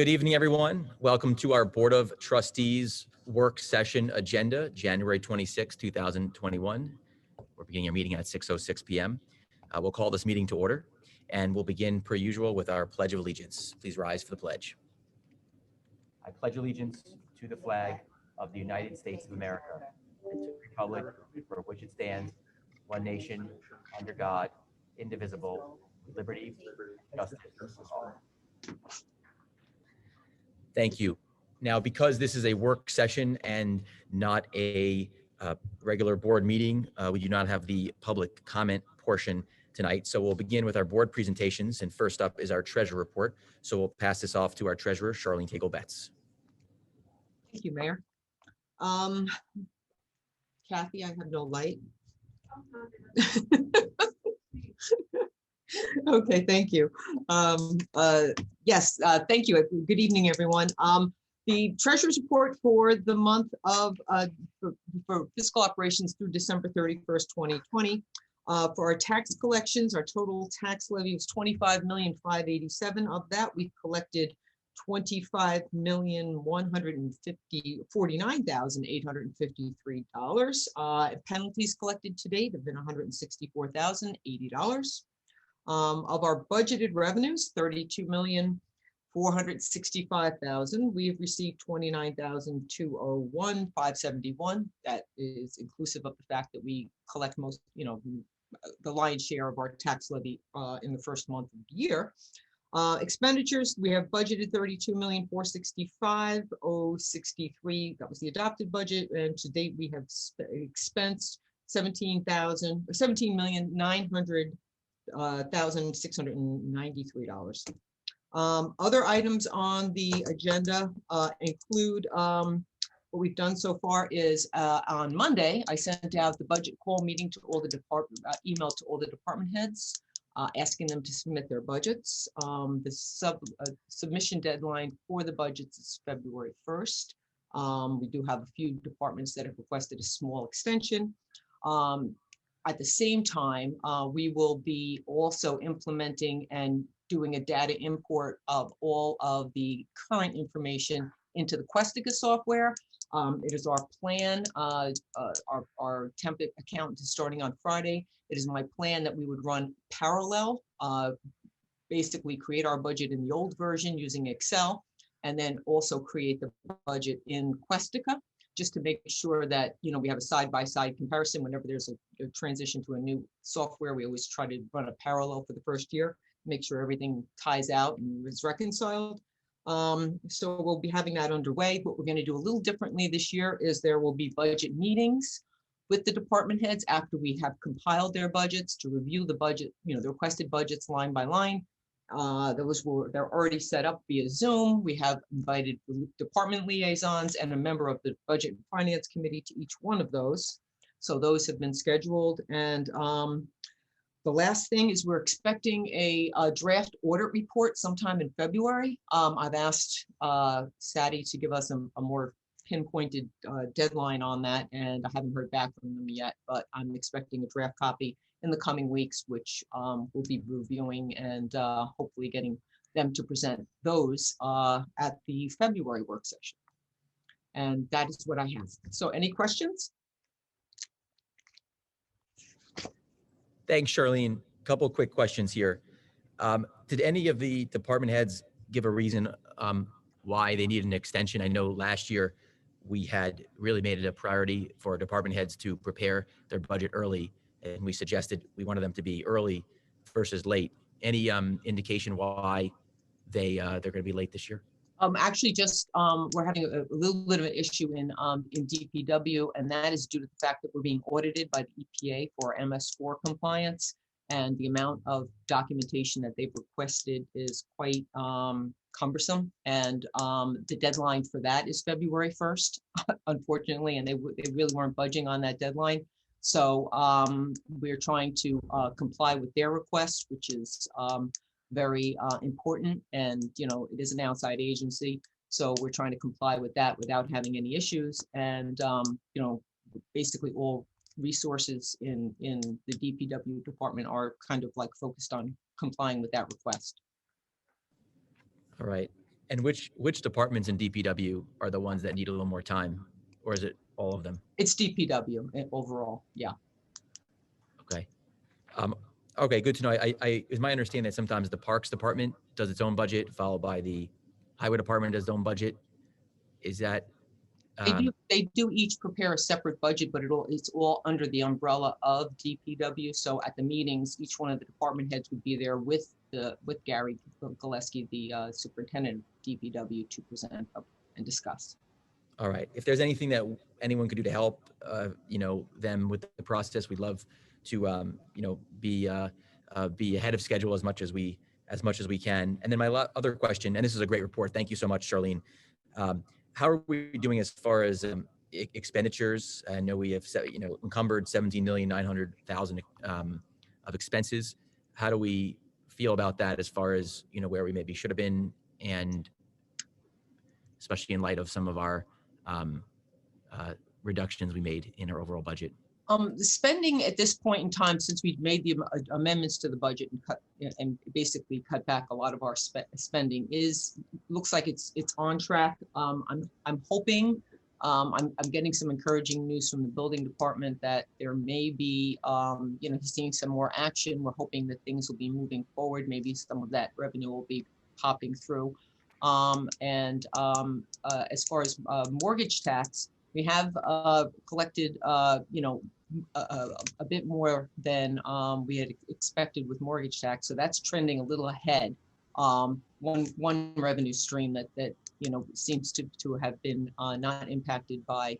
Good evening, everyone. Welcome to our Board of Trustees work session agenda, January 26, 2021. We're beginning our meeting at 6:06 p.m. We'll call this meeting to order, and we'll begin per usual with our Pledge of Allegiance. Please rise for the pledge. I pledge allegiance to the flag of the United States of America and to the republic for which it stands, one nation, under God, indivisible, with liberty and justice for all. Thank you. Now, because this is a work session and not a regular board meeting, we do not have the public comment portion tonight. So we'll begin with our board presentations. And first up is our treasurer report. So we'll pass this off to our treasurer, Charlene Tagle-Betts. Thank you, Mayor. Kathy, I have no light. Okay, thank you. Yes, thank you. Good evening, everyone. The treasurer's report for the month of for fiscal operations through December 31st, 2020. For our tax collections, our total tax levy was $25,587,000. Of that, we've collected $25,149,853. Penalties collected to date have been $164,080. Of our budgeted revenues, $32,465,000. We have received $29,201,571. That is inclusive of the fact that we collect most, the lion's share of our tax levy in the first month of the year. Expenditures, we have budgeted $32,465,063. That was the adopted budget, and to date we have expensed $17,900,693. Other items on the agenda include what we've done so far is on Monday, I sent out the budget call meeting to all the email to all the department heads, asking them to submit their budgets. The submission deadline for the budgets is February 1st. We do have a few departments that have requested a small extension. At the same time, we will be also implementing and doing a data import of all of the current information into the Questica software. It is our plan, our temp accountant is starting on Friday. It is my plan that we would run parallel, basically create our budget in the old version using Excel, and then also create the budget in Questica, just to make sure that we have a side-by-side comparison. Whenever there's a transition to a new software, we always try to run a parallel for the first year, make sure everything ties out and is reconciled. So we'll be having that underway. What we're going to do a little differently this year is there will be budget meetings with the department heads after we have compiled their budgets to review the budget, the requested budgets line by line. They're already set up via Zoom. We have invited department liaisons and a member of the Budget and Finance Committee to each one of those. So those have been scheduled. And the last thing is we're expecting a draft audit report sometime in February. I've asked Sadie to give us a more pinpointed deadline on that, and I haven't heard back from them yet, but I'm expecting a draft copy in the coming weeks, which we'll be reviewing and hopefully getting them to present those at the February work session. And that is what I have. So any questions? Thanks, Charlene. A couple of quick questions here. Did any of the department heads give a reason why they needed an extension? I know last year we had really made it a priority for department heads to prepare their budget early, and we suggested we wanted them to be early versus late. Any indication why they're going to be late this year? Actually, just we're having a little bit of an issue in DPW, and that is due to the fact that we're being audited by the EPA for MS4 compliance, and the amount of documentation that they've requested is quite cumbersome, and the deadline for that is February 1st, unfortunately, and they really weren't budging on that deadline. So we're trying to comply with their request, which is very important, and it is an outside agency, so we're trying to comply with that without having any issues. And basically all resources in the DPW department are kind of like focused on complying with that request. All right. And which departments in DPW are the ones that need a little more time, or is it all of them? It's DPW overall, yeah. Okay. Okay, good to know. It's my understanding that sometimes the Parks Department does its own budget, followed by the Highway Department does its own budget. Is that, They do each prepare a separate budget, but it's all under the umbrella of DPW. So at the meetings, each one of the department heads would be there with Gary Gillespie, the superintendent of DPW, to present and discuss. all right. If there's anything that anyone could do to help, them with the process, we'd love to, be ahead of schedule as much as we can. And then my other question, and this is a great report. Thank you so much, Charlene. How are we doing as far as expenditures? I know we have, encumbered 17,900,000 of expenses. How do we feel about that as far as, where we maybe should have been, and especially in light of some of our reductions we made in our overall budget? The spending at this point in time, since we've made the amendments to the budget and basically cut back a lot of our spending, looks like it's on track. I'm hoping, I'm getting some encouraging news from the building department that there may be, he's seeing some more action. We're hoping that things will be moving forward. Maybe some of that revenue will be popping through. As far as mortgage tax, we have collected, a bit more than we had expected with mortgage tax, so that's trending a little ahead. One revenue stream that seems to have been not impacted by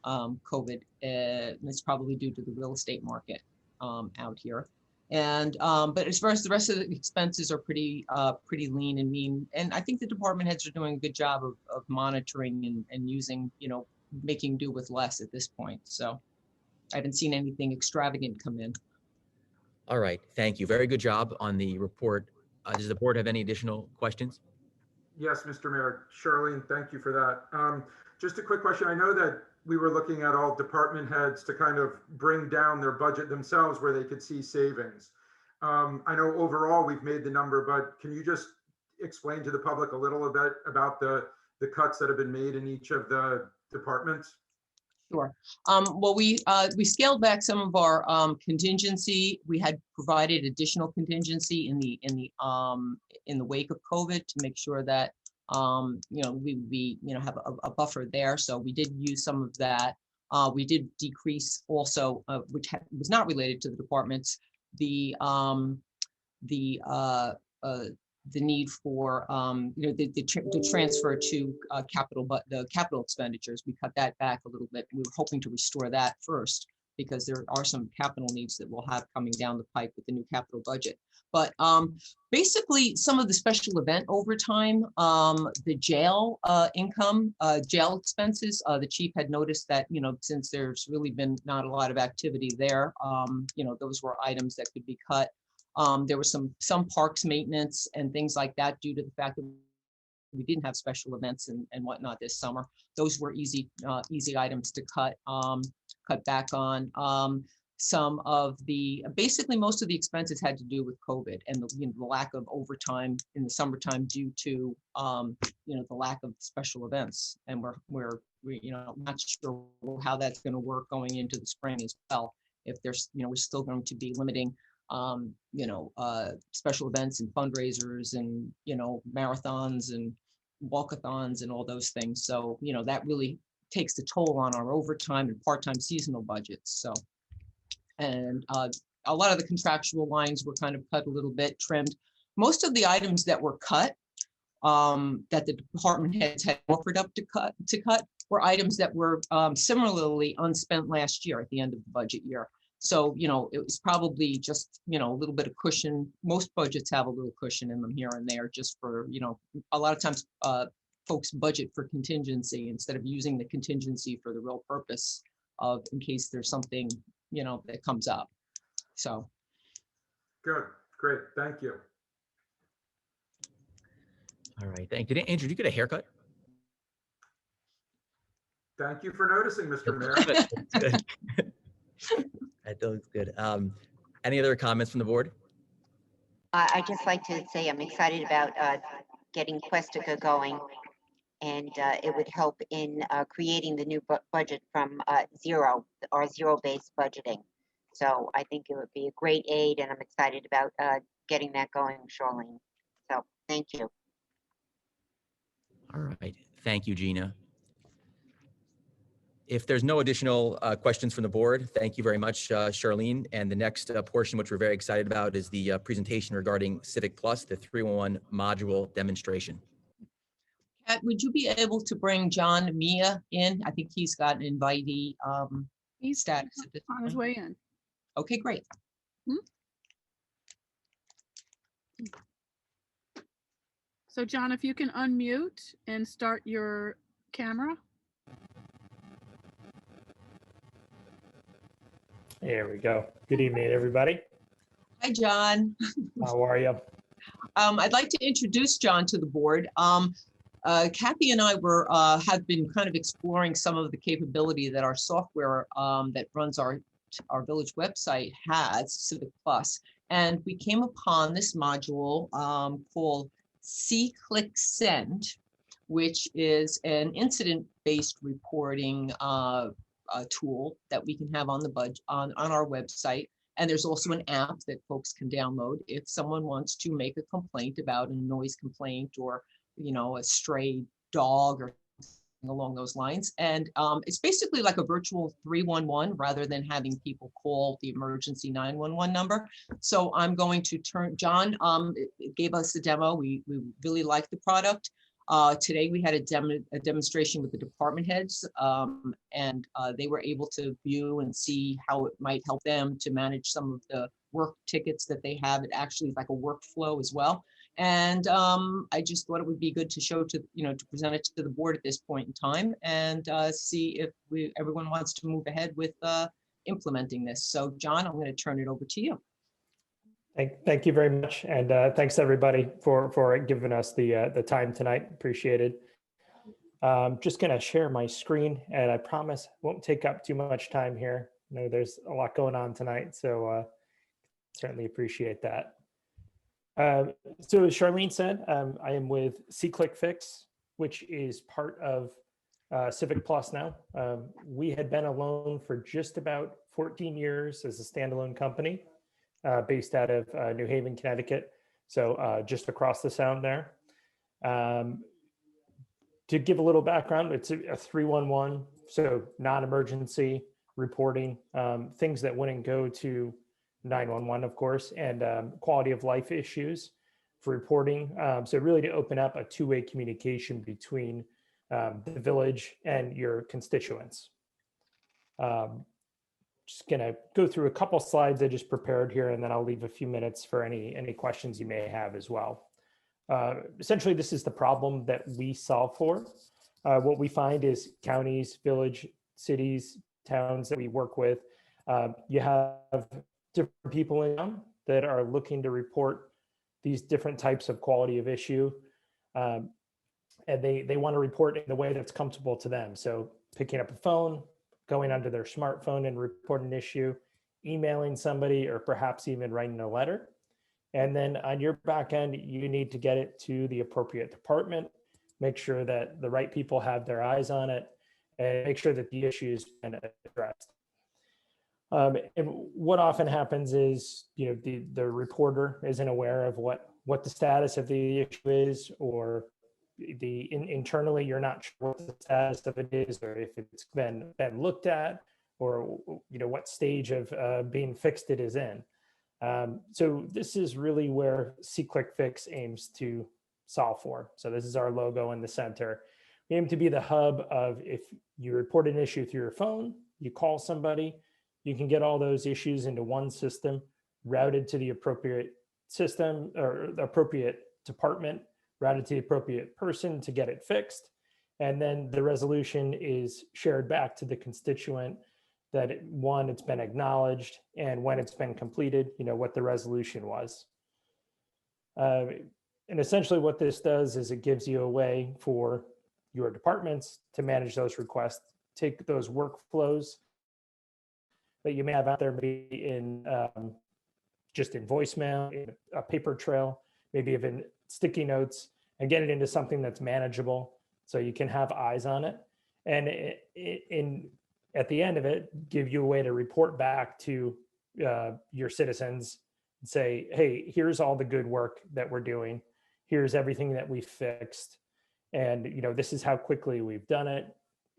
COVID. And it's probably due to the real estate market out here. And but as far as the rest of the expenses are pretty lean and mean, and I think the department heads are doing a good job of monitoring and using, making do with less at this point. So I haven't seen anything extravagant come in. All right, thank you. Very good job on the report. Does the board have any additional questions? Yes, Mr. Mayor. Charlene, thank you for that. Just a quick question. I know that we were looking at all department heads to kind of bring down their budget themselves where they could see savings. I know overall we've made the number, but can you just explain to the public a little bit about the cuts that have been made in each of the departments? Sure. Well, we scaled back some of our contingency. We had provided additional contingency in the wake of COVID to make sure that we have a buffer there. So we did use some of that. We did decrease also, which was not related to the departments, the need for the transfer to capital, but the capital expenditures, we cut that back a little bit. We were hoping to restore that first because there are some capital needs that we'll have coming down the pipe with the new capital budget. But basically, some of the special event overtime, the jail income, jail expenses, the chief had noticed that, since there's really been not a lot of activity there, those were items that could be cut. There was some parks maintenance and things like that due to the fact that we didn't have special events and whatnot this summer. Those were easy items to cut back on. Some of basically most of the expenses had to do with COVID and the lack of overtime in the summertime due to the lack of special events. And we're not sure how that's going to work going into the spring as well. If there's we're still going to be limiting special events and fundraisers and marathons and walkathons and all those things. So that really takes the toll on our overtime and part-time seasonal budgets. So, and a lot of the contractual lines were kind of cut a little bit, trimmed. Most of the items that were cut, that the department heads had offered up to cut were items that were similarly unspent last year at the end of the budget year. So, it was probably just, a little bit of cushion. Most budgets have a little cushion in them here and there just for, a lot of times folks budget for contingency instead of using the contingency for the real purpose of in case there's something, that comes up. So. Good, great, thank you. All right, thank you. Andrew, did you get a haircut? Thank you for noticing, Mr. Mayor. Good. That looks good. Any other comments from the board? I'd just like to say I'm excited about getting Questica going. And it would help in creating the new budget from zero, or zero-based budgeting. So I think it would be a great aid, and I'm excited about getting that going, Charlene. So thank you. All right. Thank you, Gina. If there's no additional questions from the board, thank you very much, Charlene. And the next portion, which we're very excited about, is the presentation regarding Civic Plus, the 311 module demonstration. Kat, would you be able to bring John Mia in? I think he's got an invitee He's status at this on his point. way in. Okay, great. So John, if you can unmute and start your camera. There we go. Good evening, everybody. Hi, John. How are you? I'd like to introduce John to the board. Kathy and I have been kind of exploring some of the capability that our software that runs our village website has, Civic Plus, and we came upon this module called C-Click Send, which is an incident-based reporting tool that we can have on the on our website. And there's also an app that folks can download if someone wants to make a complaint about a noise complaint, or a stray dog or something along those lines. And it's basically like a virtual 311 rather than having people call the emergency 911 number. So I'm going to turn, John gave us a demo. We really like the product. Today we had a demonstration with the department heads, and they were able to view and see how it might help them to manage some of the work tickets that they have. It actually is like a workflow as well. And I just thought it would be good to show to, to present it to the board at this point in time, and see if everyone wants to move ahead with implementing this. So John, I'm going to turn it over to you. Thank you very much. And thanks everybody for giving us the time tonight. Appreciate it. Just going to share my screen, and I promise won't take up too much time here. I know there's a lot going on tonight, so certainly appreciate that. So as Charlene said, I am with C-Click Fix, which is part of Civic Plus now. We had been alone for just about 14 years as a standalone company, based out of New Haven, Connecticut. So just across the sound there. To give a little background, it's a 311, so non-emergency reporting, things that wouldn't go to 911, of course, and quality of life issues for reporting. So really to open up a two-way communication between the village and your constituents. Just gonna go through a couple slides I just prepared here, and then I'll leave a few minutes for any questions you may have as well. Essentially, this is the problem that we solve for. What we find is counties, village, cities, towns that we work with, you have different people in them that are looking to report these different types of quality of issue. And they want to report in a way that's comfortable to them. So picking up a phone, going onto their smartphone and report an issue, emailing somebody, or perhaps even writing a letter. And then on your back end, you need to get it to the appropriate department, make sure that the right people have their eyes on it, and make sure that the issue has been addressed. And what often happens is, the reporter isn't aware of what the status of the issue is, or internally you're not sure what the status of it is, or if it's been looked at, or what stage of being fixed it is in. So this is really where C-Click Fix aims to solve for. So this is our logo in the center. We aim to be the hub of, if you report an issue through your phone, you call somebody, you can get all those issues into one system, routed to the appropriate system or the appropriate department, routed to the appropriate person to get it fixed. And then the resolution is shared back to the constituent that it's been acknowledged, and when it's been completed, what the resolution was. And essentially what this does is it gives you a way for your departments to manage those requests, take those workflows that you may have out there, maybe in just in voicemail, in a paper trail, maybe even sticky notes, and get it into something that's manageable so you can have eyes on it. And at the end of it, give you a way to report back to your citizens and say, hey, here's all the good work that we're doing. Here's everything that we fixed. And, this is how quickly we've done it,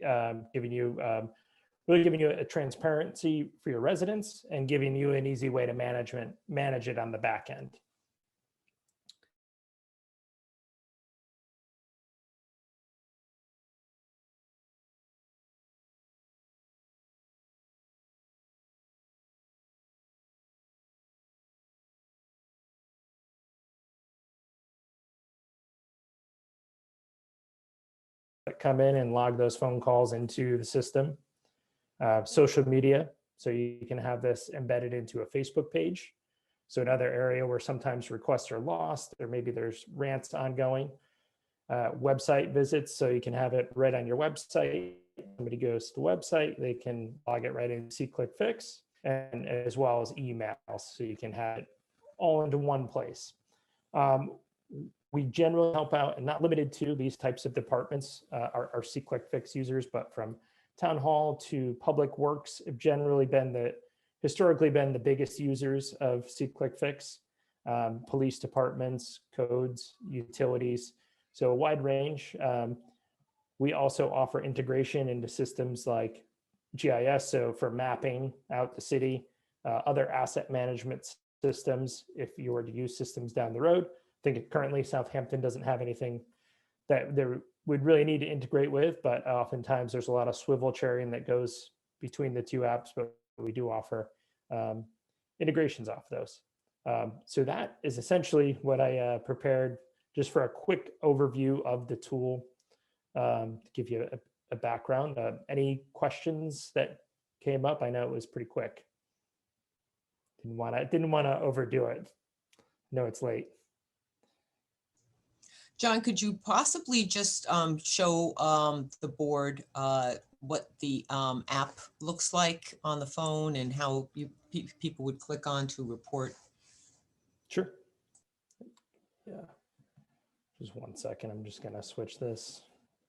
really giving you a transparency for your residents and giving you an easy way to manage it on the back end. Come in and log those phone calls into the system. Social media, so you can have this embedded into a Facebook page. So another area where sometimes requests are lost, or maybe there's rants ongoing. Website visits, so you can have it right on your website. Somebody goes to the website, they can log it right into See Click Fix, and as well as emails, so you can have it all into one place. We generally help out, and not limited to these types of departments, our See Click Fix users, but from town hall to public works have generally historically been the biggest users of See Click Fix. Police departments, codes, utilities, so a wide range. We also offer integration into systems like GIS, so for mapping out the city, other asset management systems, if you were to use systems down the road. I think currently Southampton doesn't have anything that they would really need to integrate with, but oftentimes there's a lot of swivel chairing that goes between the two apps, but we do offer integrations off those. So that is essentially what I prepared just for a quick overview of the tool, to give you a background. Any questions that came up? I know it was pretty quick. Didn't want to overdo it. No, it's late. John, could you possibly just show the board what the app looks like on the phone and how people would click on to report? Sure. Yeah. Just 1 second. I'm just going to switch this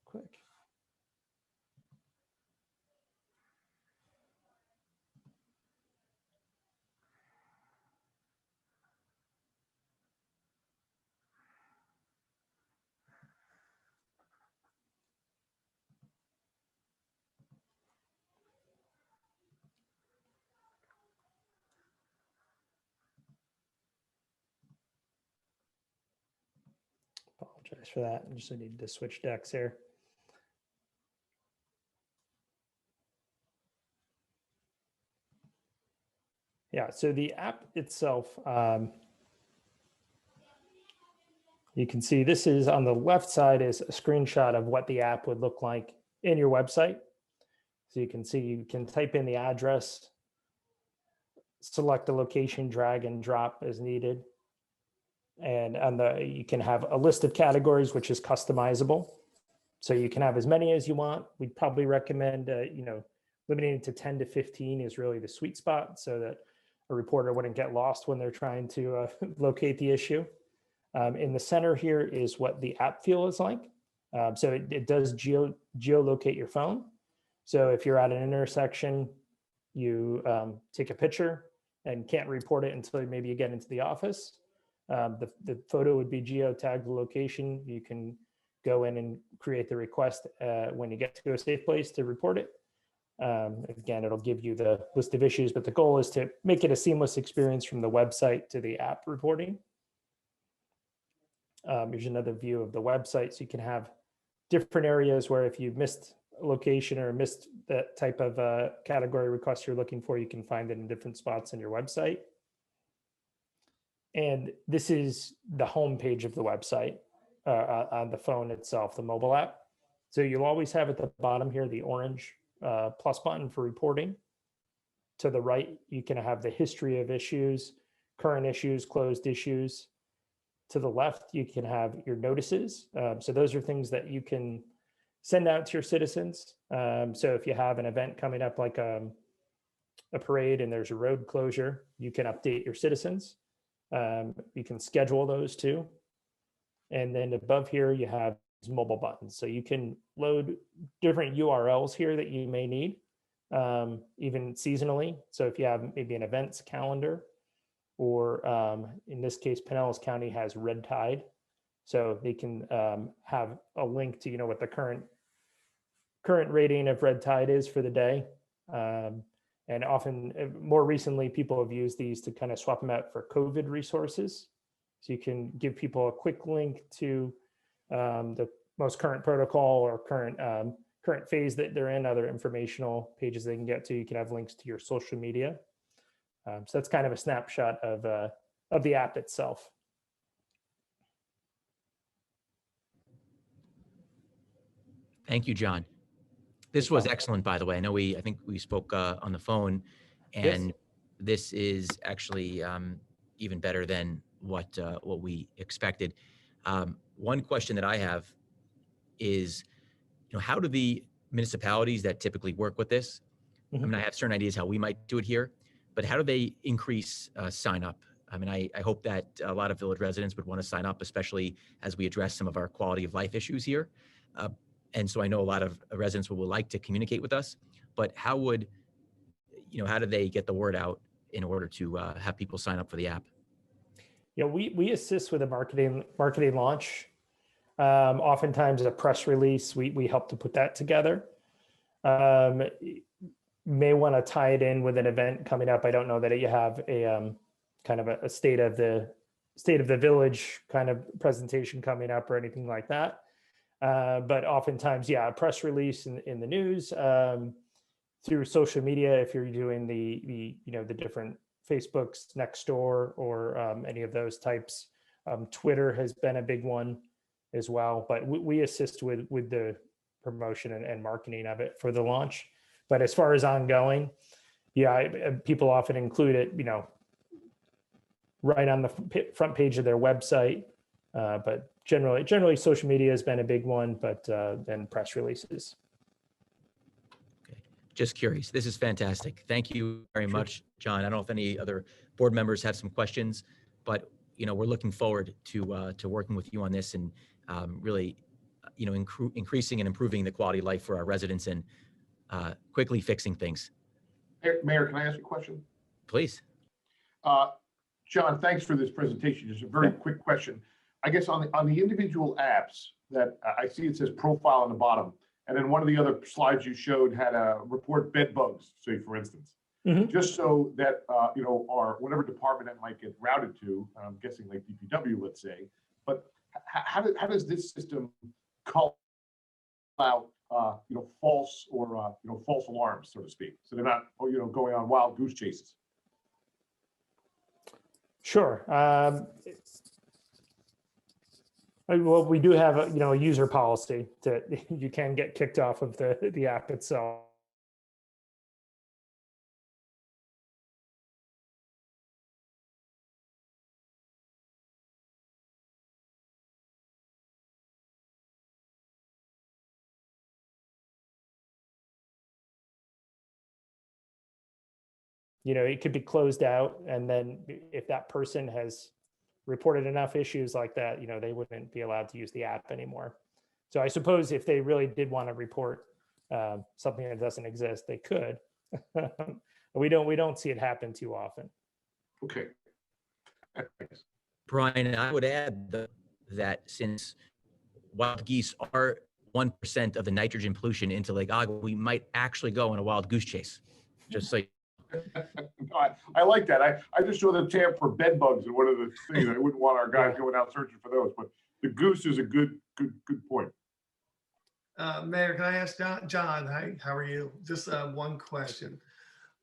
quick. Apologize for that. I just need to switch decks here. Yeah, so the app itself, you can see this is on the left side is a screenshot of what the app would look like in your website. So you can see you can type in the address, select the location, drag and drop as needed. And you can have a list of categories, which is customizable. So you can have as many as you want. We'd probably recommend, limiting it to 10 to 15 is really the sweet spot, so that a reporter wouldn't get lost when they're trying to locate the issue. In the center here is what the app feel is like. So it does geolocate your phone. So if you're at an intersection, you take a picture and can't report it until maybe you get into the office. The photo would be geotagged the location. You can go in and create the request when you get to a safe place to report it. Again, it'll give you the list of issues, but the goal is to make it a seamless experience from the website to the app reporting. Here's another view of the website. So you can have different areas where if you've missed a location or missed that type of category request you're looking for, you can find it in different spots in your website. And this is the home page of the website on the phone itself, the mobile app. So you'll always have at the bottom here the orange plus button for reporting. To the right, you can have the history of issues, current issues, closed issues. To the left, you can have your notices. So those are things that you can send out to your citizens. So if you have an event coming up like a parade and there's a road closure, you can update your citizens. You can schedule those too. And then above here, you have mobile buttons. So you can load different URLs here that you may need, even seasonally. So if you have maybe an events calendar, or in this case, Pinellas County has Red Tide. So they can have a link to, what the current rating of red tide is for the day. And often, more recently, people have used these to kind of swap them out for COVID resources. So you can give people a quick link to the most current protocol or current phase that they're in, other informational pages they can get to. You can have links to your social media. So that's kind of a snapshot of the app itself. Thank you, John. This was excellent, by the way. I think we spoke on the phone, and Yes. this is actually even better than what we expected. One question that I have is, how do the municipalities that typically work with this? I mean, I have certain ideas how we might do it here, but how do they increase sign up? I mean, I hope that a lot of village residents would want to sign up, especially as we address some of our quality of life issues here. And so I know a lot of residents would like to communicate with us, but how do they get the word out in order to have people sign up for the app? We assist with a marketing launch. Oftentimes a press release, we help to put that together. May want to tie it in with an event coming up. I don't know that you have a kind of a state of the village kind of presentation coming up or anything like that. But oftentimes, a press release in the news, through social media, if you're doing the different Facebooks next door or any of those types. Twitter has been a big one as well, but we assist with the promotion and marketing of it for the launch. But as far as ongoing, people often include it, right on the front page of their website. But generally social media has been a big one, but then press releases. Okay. Just curious. This is fantastic. Thank you very much, John. I don't know if any other board members have some questions, but we're looking forward to working with you on this and really, increasing and improving the quality of life for our residents and quickly fixing things. Mayor, can I ask a question? Please. John, thanks for this presentation. Just a very quick question. I guess on the individual apps that I see, it says profile on the bottom, and then one of the other slides you showed had a report bed bugs, say for instance, just so that our whatever department that might get routed to. I'm guessing like DPW, let's say. But how does this system call out false or false alarms, so to speak, so they're not going on wild goose chases? Sure. Well, we do have a user policy that you can get kicked off of the app itself. It could be closed out, and then if that person has reported enough issues like that, they wouldn't be allowed to use the app anymore. So I suppose if they really did want to report something that doesn't exist, they could. we don't see it happen too often. Okay. Brian, I would add that since wild geese are 1% of the nitrogen pollution into Lake Agua, we might actually go on a wild goose chase. Just so. I like that. I just saw the tab for bed bugs and one of the things. I wouldn't want our guys going out searching for those, but the goose is a good point. Mayor, can I ask John, hi, how are you? Just one question.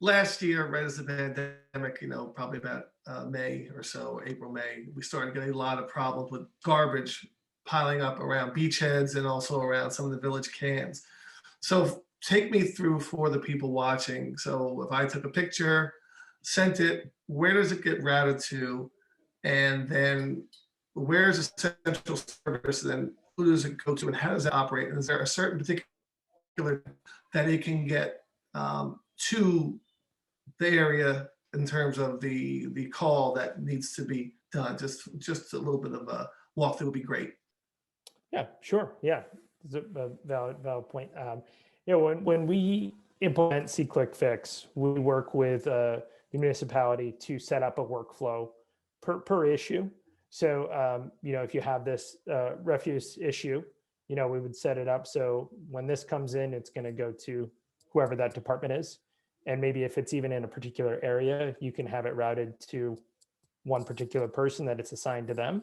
Last year, right as the pandemic, probably about May or so, April, May, we started getting a lot of problems with garbage piling up around beachheads and also around some of the village cans. So take me through for the people watching. So if I took a picture, sent it, where does it get routed to? And then where's the central service? And then who does it go to and how does it operate? And is there a certain particular that it can get to the area in terms of the call that needs to be done? Just a little bit of a walkthrough would be great. Yeah, sure. Yeah, it's a valid point. You know, when we implement C-Click Fix, we work with the municipality to set up a workflow per issue. So, you know, if you have this refuse issue, you know, we would set it up so when this comes in, it's going to go to whoever that department is. And maybe if it's even in a particular area, you can have it routed to one particular person that it's assigned to them.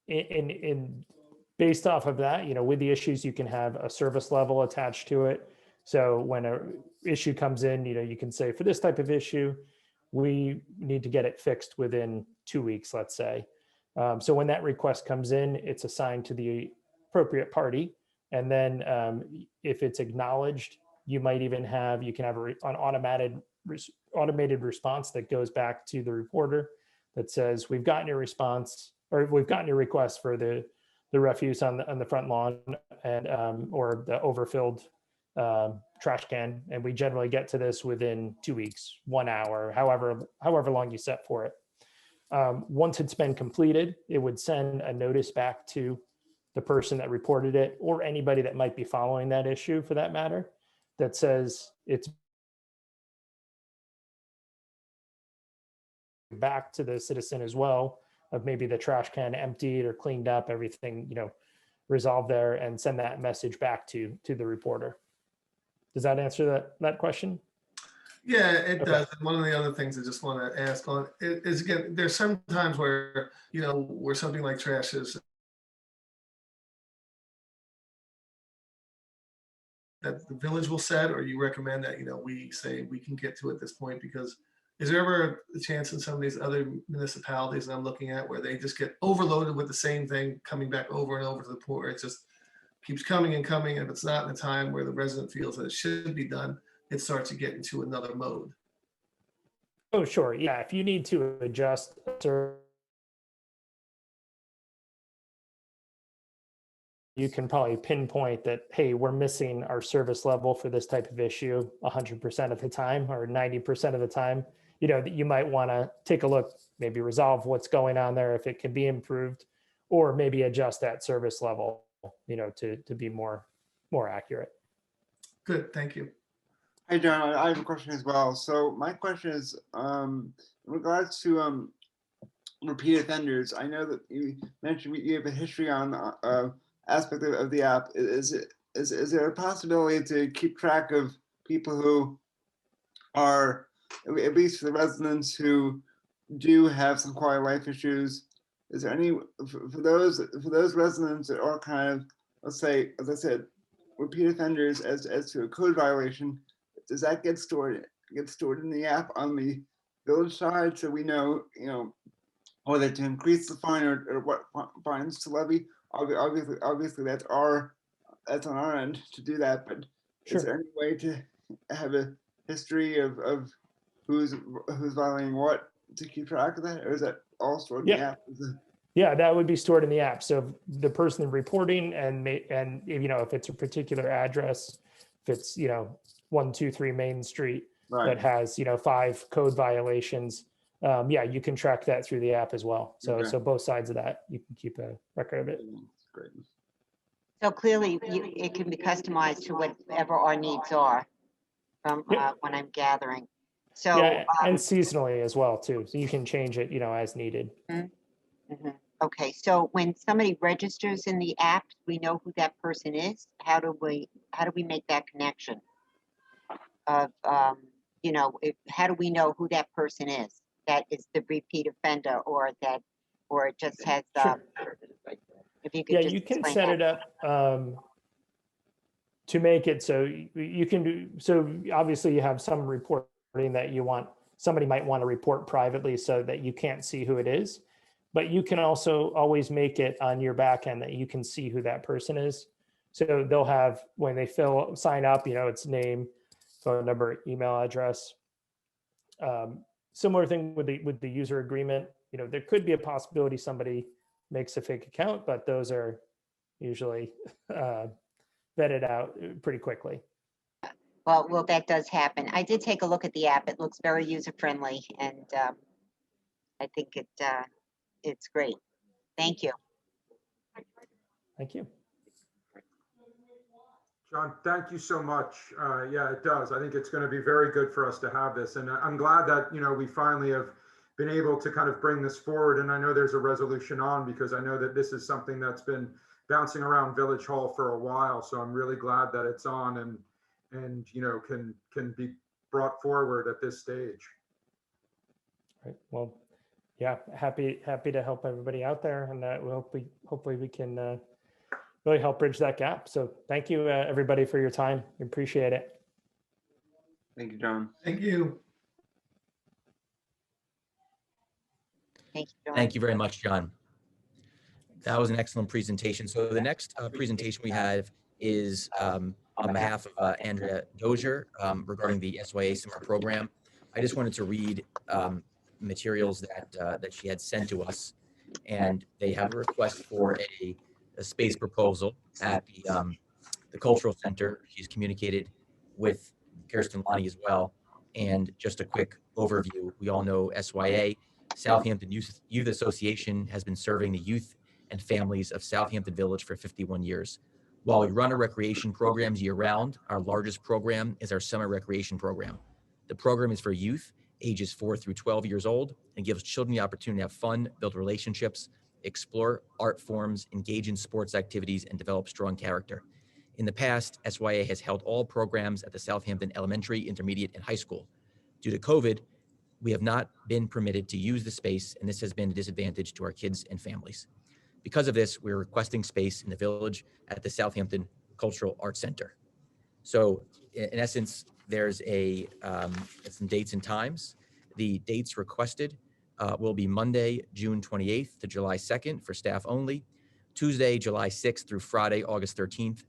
In based off of that, you know, with the issues, you can have a service level attached to it. So when a issue comes in, you know, you can say for this type of issue, we need to get it fixed within 2 weeks, let's say. So when that request comes in, it's assigned to the appropriate party. And then if it's acknowledged, you might even have, you can have an automated response that goes back to the reporter that says, we've gotten your response, or we've gotten your request for the refuse on the front lawn and or the overfilled trash can, and we generally get to this within 2 weeks, 1 hour, however long you set for it. Once it's been completed, it would send a notice back to the person that reported it, or anybody that might be following that issue for that matter, that says it's back to the citizen as well, of maybe the trash can emptied or cleaned up, everything, you know, resolved there, and send that message back to the reporter. Does that answer that question? Yeah, it Okay. does. And one of the other things I just want to ask on is again, there's some times where, you know, where something like trash is that the village will set, or you recommend that, you know, we say we can get to at this point, because is there ever a chance in some of these other municipalities that I'm looking at where they just get overloaded with the same thing coming back over and over to the point where it just keeps coming and coming, and if it's not in a time where the resident feels that it should be done, it starts to get into another mode? Oh, sure. Yeah. If you need to adjust, you can probably pinpoint that, hey, we're missing our service level for this type of issue 100% of the time or 90% of the time. You know, that you might want to take a look, maybe resolve what's going on there if it can be improved, or maybe adjust that service level, you know, to be more accurate. Good, thank you. Hi, John. I have a question as well. So my question is, in regards to repeat offenders. I know that you mentioned you have a history on the aspect of the app. Is there a possibility to keep track of people who are, at least for the residents who do have some quality of life issues? Is there any for those residents that are kind of, let's say, as I said, repeat offenders as to a code violation? Does that get stored in the app on the village side, so we know, you know, whether to increase the fine or what fines to levy? Obviously that's on our end to do that, but Sure. is there any way to have a history of who's violating what, to keep track of that, or is that all stored in the app? Yeah, that would be stored in the app. So the person reporting and you know, if it's a particular address, if it's, you know, 123 Main Street that has, you know, 5 code violations, yeah, you can track that through the app as well. So Okay. so both sides of that, you can keep a record of it. Great. So clearly, it can be customized to whatever our needs are from Yep. when I'm gathering. So, Yeah, and seasonally as well too. So you can change it, you know, as needed. mhm. Okay, so when somebody registers in the app, we know who that person is. How do we make that connection? Of you know, how do we know who that person is? That is the repeat offender, or it just has. Sure. If you could Yeah, just you can explain set that. it up to make it so you can do, so obviously you have some reporting that you want, somebody might want to report privately so that you can't see who it is, but you can also always make it on your back end that you can see who that person is. So they'll have, when they sign up, you know, it's name, phone number, email address. Similar thing with the user agreement. You know, there could be a possibility somebody makes a fake account, but those are usually vetted out pretty quickly. Well, that does happen. I did take a look at the app. It looks very user friendly, and I think it's great. Thank you. Thank you. John, thank you so much. Yeah, it does. I think it's going to be very good for us to have this. And I'm glad that, we finally have been able to kind of bring this forward. And I know there's a resolution on, because I know that this is something that's been bouncing around Village Hall for a while. So I'm really glad that it's on and can be brought forward at this stage. Right. Well, yeah, happy to help everybody out there, and hopefully we can really help bridge that gap. So thank you, everybody, for your time. We appreciate it. Thank you, John. Thank you. Thank you, John. Thank you very much, John. That was an excellent presentation. So the next presentation we have is on behalf of Andrea Dozier regarding the SYA summer program. I just wanted to read materials that she had sent to us, and they have a request for a space proposal at the Cultural Center. She's communicated with Kirsten Lonnie as well. And just a quick overview, we all know SYA, Southampton Youth Association, has been serving the youth and families of Southampton Village for 51 years. While we run our recreation programs year-round, our largest program is our summer recreation program. The program is for youth ages 4 through 12 years old and gives children the opportunity to have fun, build relationships, explore art forms, engage in sports activities, and develop strong character. In the past, SYA has held all programs at the Southampton Elementary, Intermediate, and High School. Due to COVID, we have not been permitted to use the space, and this has been a disadvantage to our kids and families. Because of this, we're requesting space in the village at the Southampton Cultural Arts Center. So in essence, there's some dates and times. The dates requested will be Monday, June 28th to July 2nd for staff only, Tuesday, July 6th through Friday, August 13th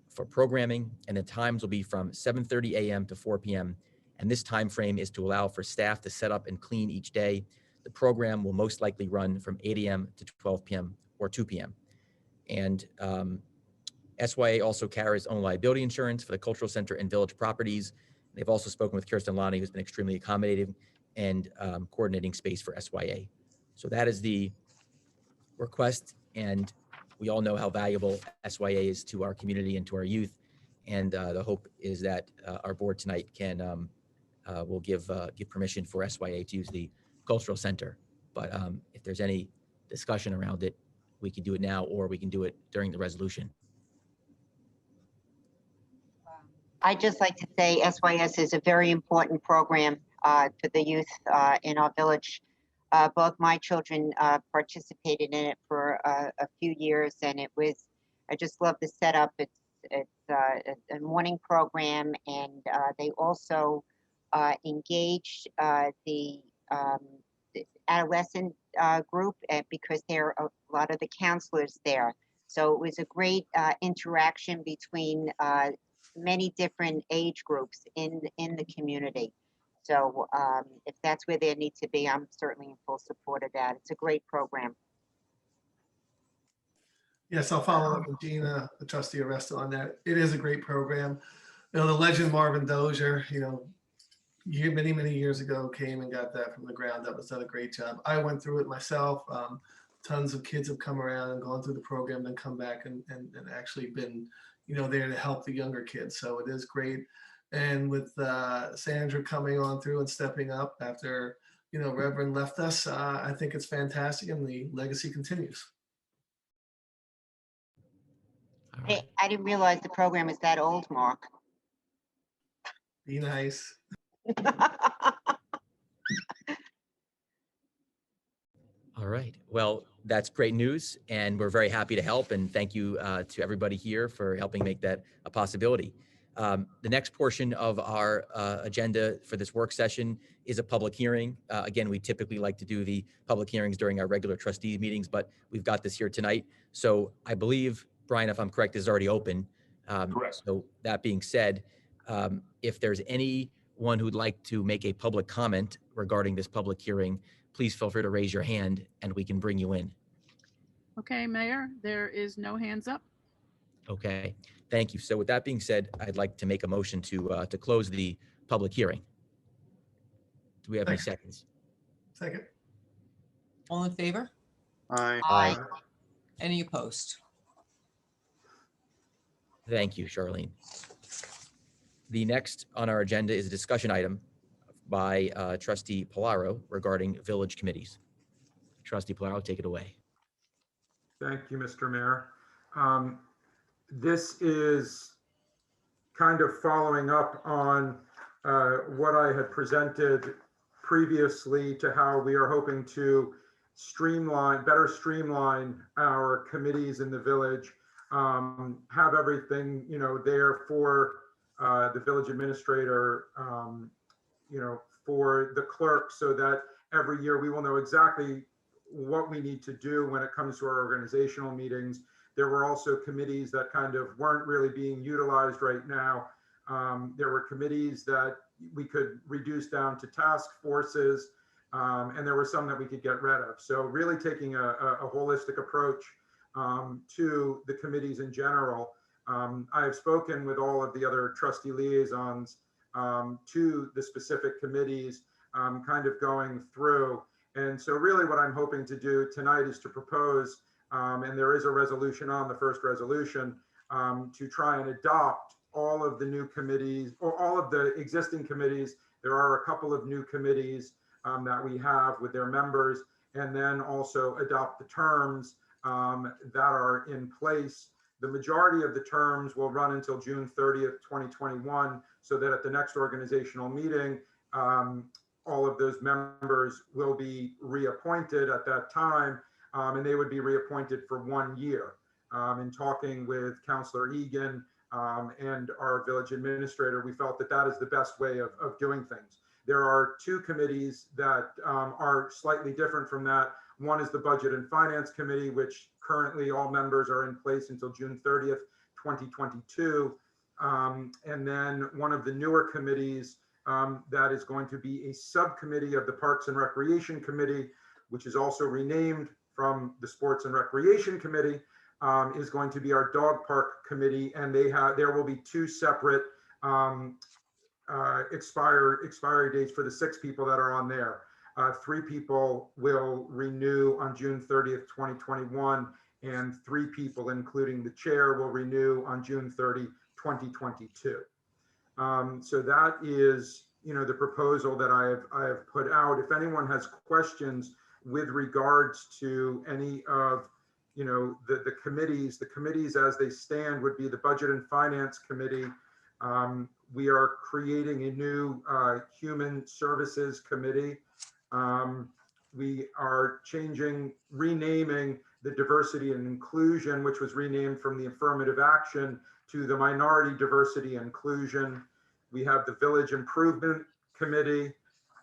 for programming, and the times will be from 7:30 a.m. to 4 p.m. And this time frame is to allow for staff to set up and clean each day. The program will most likely run from 8 a.m. to 12 p.m. or 2 p.m. And SYA also carries own liability insurance for the cultural center and village properties. They've also spoken with Kirsten Lonnie, who's been extremely accommodating and coordinating space for SYA. So that is the request, and we all know how valuable SYA is to our community and to our youth. And the hope is that our board tonight will give permission for SYA to use the cultural center. But if there's any discussion around it, we can do it now, or we can do it during the resolution. I'd just like to say SYS is a very important program for the youth in our village. Both my children participated in it for a few years, and I just love the setup. It's a morning program, and they also engaged the adolescent group because there are a lot of the counselors there. So it was a great interaction between many different age groups in the community. So if that's where they need to be, I'm certainly in full support of that. It's a great program. Yes, I'll follow up with Gina, the trustee Arresto, on that. It is a great program. The legend Marvin Dozier, many, many years ago came and got that from the ground up. It's done a great job. I went through it myself. Tons of kids have come around and gone through the program and come back and actually been, there to help the younger kids. So it is great. And with Sandra coming on through and stepping up after, Reverend left us, I think it's fantastic, and the legacy continues. Hey, I didn't realize the program is that old, Mark. Be nice. All right. Well, that's great news, and we're very happy to help. And thank you to everybody here for helping make that a possibility. The next portion of our agenda for this work session is a public hearing. Again, we typically like to do the public hearings during our regular trustee meetings, but we've got this here tonight. So I believe, Brian, if I'm correct, this is already open. Correct. So that being said, if there's anyone who'd like to make a public comment regarding this public hearing, please feel free to raise your hand and we can bring you in. Okay, Mayor, there is no hands up. Okay, thank you. So with that being said, I'd like to make a motion to close the public hearing. Do we have any seconds? Second. All in favor? Aye. Aye. Any opposed? Thank you, Charlene. The next on our agenda is a discussion item by Trustee Polaro regarding village committees. Trustee Polaro, take it away. Thank you, Mr. Mayor. This is kind of following up on what I had presented previously to how we are hoping to better streamline our committees in the village, have everything, there for the village administrator, for the clerk, so that every year we will know exactly what we need to do when it comes to our organizational meetings. There were also committees that kind of weren't really being utilized right now. There were committees that we could reduce down to task forces, and there were some that we could get rid of. So really taking a holistic approach to the committees in general. I have spoken with all of the other trustee liaisons to the specific committees, kind of going through. And so really what I'm hoping to do tonight is to propose, and there is a resolution on the first resolution, to try and adopt all of the new committees or all of the existing committees. There are a couple of new committees that we have with their members, and then also adopt the terms that are in place. The majority of the terms will run until June 30th, 2021, so that at the next organizational meeting, all of those members will be reappointed at that time, and they would be reappointed for 1 year. In talking with Councilor Egan and our village administrator, we felt that that is the best way of doing things. There are two committees that are slightly different from that. One is the Budget and Finance Committee, which currently all members are in place until June 30th, 2022. And then one of the newer committees that is going to be a subcommittee of the Parks and Recreation Committee, which is also renamed from the Sports and Recreation Committee, is going to be our Dog Park Committee. And there will be two separate expiry dates for the 6 people that are on there. 3 people will renew on June 30th, 2021, and 3 people, including the chair, will renew on June 30, 2022. So that is, the proposal that I have put out. If anyone has questions with regards to any of, the committees as they stand would be the Budget and Finance Committee. We are creating a new Human Services Committee. We are renaming the Diversity and Inclusion, which was renamed from the Affirmative Action to the Minority Diversity and Inclusion. We have the Village Improvement Committee.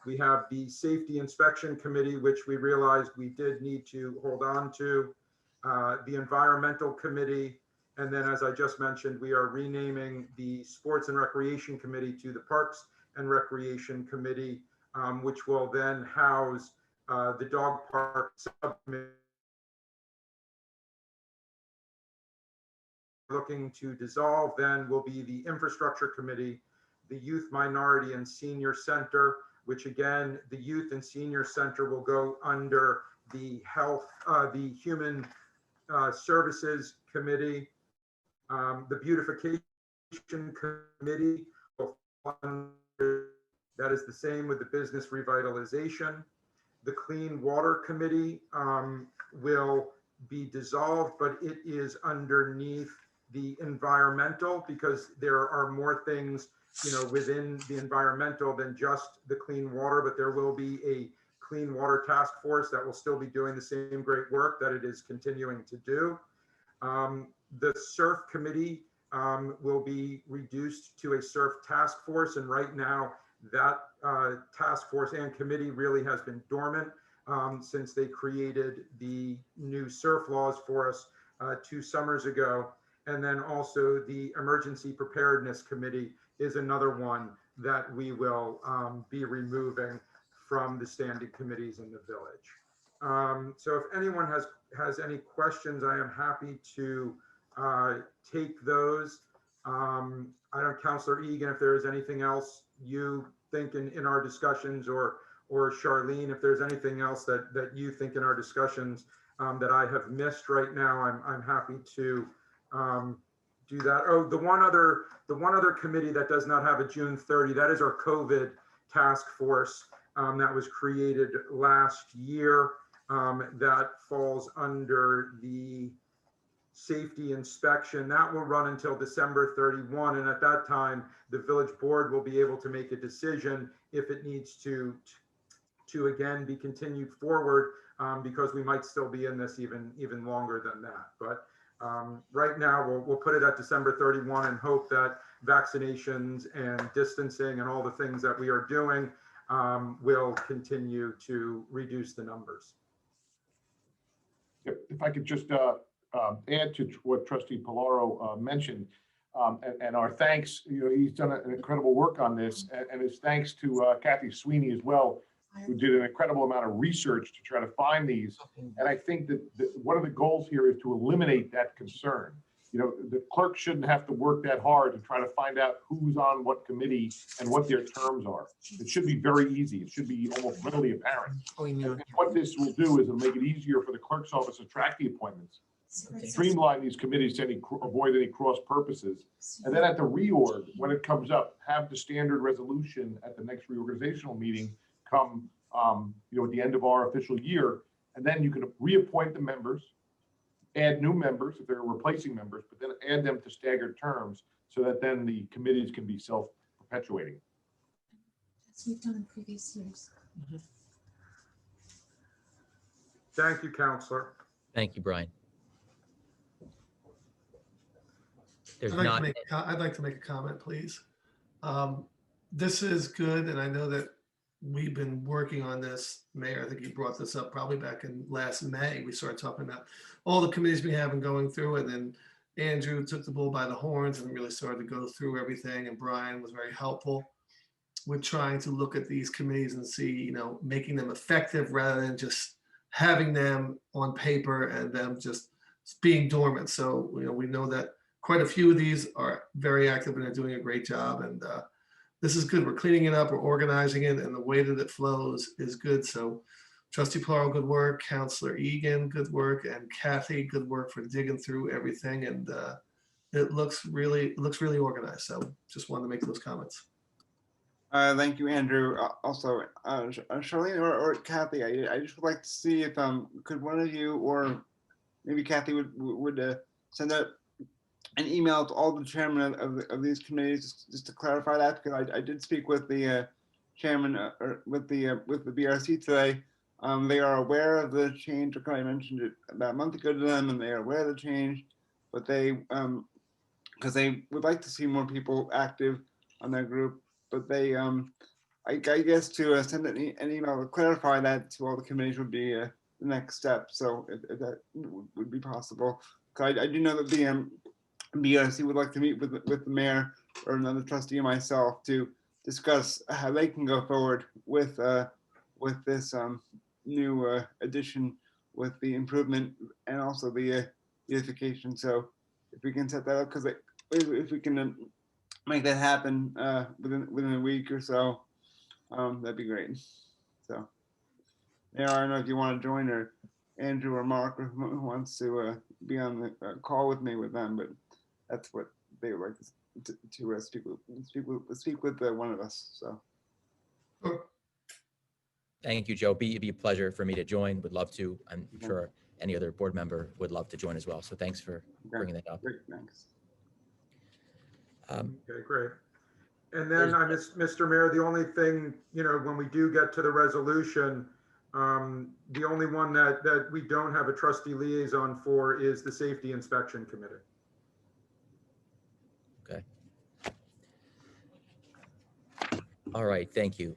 We have the Safety Inspection Committee, which we realized we did need to hold on to. The Environmental Committee. And then, as I just mentioned, we are renaming the Sports and Recreation Committee to the Parks and Recreation Committee, which will then house the Dog Park Subcommittee. Looking to dissolve then will be the Infrastructure Committee, the Youth, Minority, and Senior Center, which again, the Youth and Senior Center will go under the the Human Services Committee. The Beautification Committee will fund, that is the same with the Business Revitalization. The Clean Water Committee will be dissolved, but it is underneath the environmental, because there are more things, within the environmental than just the clean water, but there will be a Clean Water Task Force that will still be doing the same great work that it is continuing to do. The Surf Committee will be reduced to a Surf Task Force, and right now that task force and committee really has been dormant since they created the new surf laws for us 2 summers ago. And then also the Emergency Preparedness Committee is another one that we will be removing from the standing committees in the village. So if anyone has any questions, I am happy to take those. I don't, Councilor Egan, if there is anything else you think in our discussions, or Charlene, if there's anything else that you think in our discussions that I have missed right now, I'm happy to do that. Oh, the one other committee that does not have a June 30, that is our COVID task force that was created last year. That falls under the safety inspection. That will run until December 31. And at that time, the village board will be able to make a decision if it needs to again be continued forward, because we might still be in this even longer than that. But right now, we'll put it at December 31 and hope that vaccinations and distancing and all the things that we are doing will continue to reduce the numbers. If I could just add to what Trustee Polaro mentioned, and our thanks, he's done an incredible work on this, and his thanks to Kathy Sweeney as well, who did an incredible amount of research to try to find these. And I think that one of the goals here is to eliminate that concern. The clerk shouldn't have to work that hard to try to find out who's on what committee and what their terms are. It should be very easy. It should be almost readily apparent. And what this will do is it'll make it easier for the clerk's office to track the appointments, streamline these committees to avoid any cross purposes. And then at the reorg, when it comes up, have the standard resolution at the next reorganizational meeting come at the end of our official year, and then you can reappoint the members, add new members if they're replacing members, but then add them to staggered terms so that then the committees can be self-perpetuating. As we've done in previous years. Thank you, Counselor. Thank you, Brian. I'd like to make a comment, please. This is good, and I know that we've been working on this. Mayor, I think you brought this up probably back in last May. We started talking about all the committees we have and going through it. And then Andrew took the bull by the horns and really started to go through everything. And Brian was very helpful with trying to look at these committees and see, making them effective rather than just having them on paper and them just being dormant. So, we know that quite a few of these are very active and are doing a great job. And this is good. We're cleaning it up, we're organizing it, and the way that it flows is good. So Trustee Polaro, good work. Counselor Egan, good work. And Kathy, good work for digging through everything. And it looks really organized. So just wanted to make those comments. Thank you, Andrew. Also, Charlene or Kathy, I just would like to see if could one of you or maybe Kathy would send out an email to all the chairmen of these committees just to clarify that, because I did speak with the chairman with the BRC today. They are aware of the change. I mentioned it about a month ago to them, and they are aware of the change, but they because they would like to see more people active on their group, but they I guess to send an email to clarify that to all the committees would be the next step. So if that would be possible, because I do know that the BRC would like to meet with the mayor or another trustee and myself to discuss how they can go forward with this new addition, with the improvement and also the beautification. So if we can set that up, because if we can make that happen within a week or so, that'd be great. So Mayor, I don't know if you want to join, or Andrew or Mark, or who wants to be on the call with me with them, but that's what they would like to speak with one of us. So. Thank you, Joe. It'd be a pleasure for me to join. Would love to. I'm sure any other board member would love to join as well. So thanks for bringing that up. Great, thanks. Okay, great. And then Mr. Mayor, the only thing, when we do get to the resolution, the only one that we don't have a trustee liaison for is the Safety Inspection Committee. Okay. All right, thank you.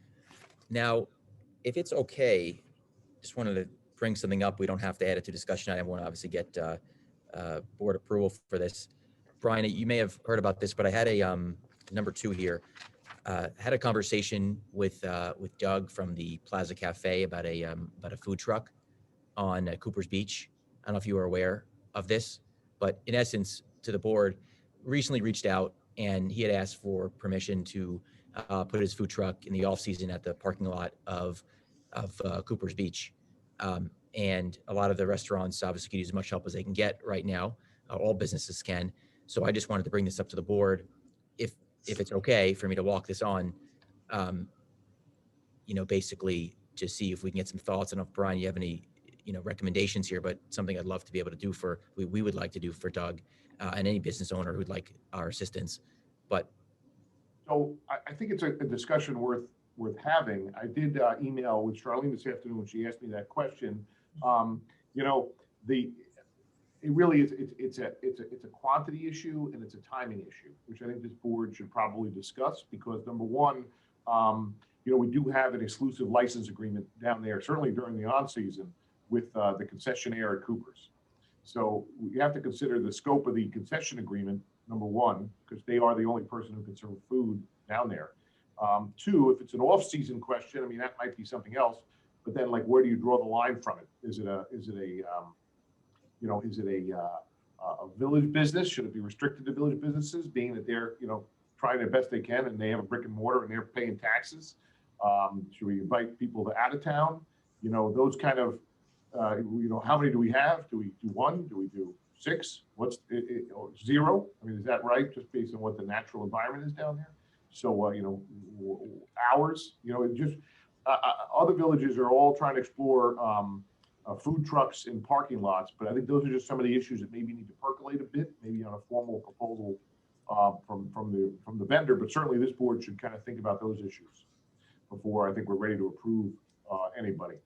Now, if it's okay, just wanted to bring something up. We don't have to add it to discussion item. I want to obviously get board approval for this. Brian, you may have heard about this, but I had a number 2 here. Had a conversation with Doug from the Plaza Cafe about a food truck on Cooper's Beach. I don't know if you are aware of this, but in essence, to the board, recently reached out and he had asked for permission to put his food truck in the off season at the parking lot of Cooper's Beach. And a lot of the restaurants obviously could use as much help as they can get right now. All businesses can. So I just wanted to bring this up to the board. If it's okay for me to walk this on, basically to see if we can get some thoughts. I don't know if Brian, you have any, recommendations here, but something I'd love to be able to do we would like to do for Doug and any business owner who'd like our assistance. But So I think it's a discussion worth having. I did email with Charlene this afternoon when she asked me that question. It really is, it's a quantity issue and it's a timing issue, which I think this board should probably discuss, because number one, we do have an exclusive license agreement down there, certainly during the on season, with the concessionaire at Cooper's. So we have to consider the scope of the concession agreement, number one, because they are the only person who can serve food down there. Two, if it's an off-season question, I mean, that might be something else, but then like, where do you draw the line from it? Is it a village business? Should it be restricted to village businesses, being that they're, trying their best they can and they have a brick and mortar and they're paying taxes? Should we invite people to out of town? Those kind of, how many do we have? Do we do one? Do we do six? What's or zero? I mean, is that right? Just based on what the natural environment is down there? So, hours, just other villages are all trying to explore food trucks in parking lots, but I think those are just some of the issues that maybe need to percolate a bit, maybe on a formal proposal from the vendor. But certainly this board should kind of think about those issues before I think we're ready to approve anybody.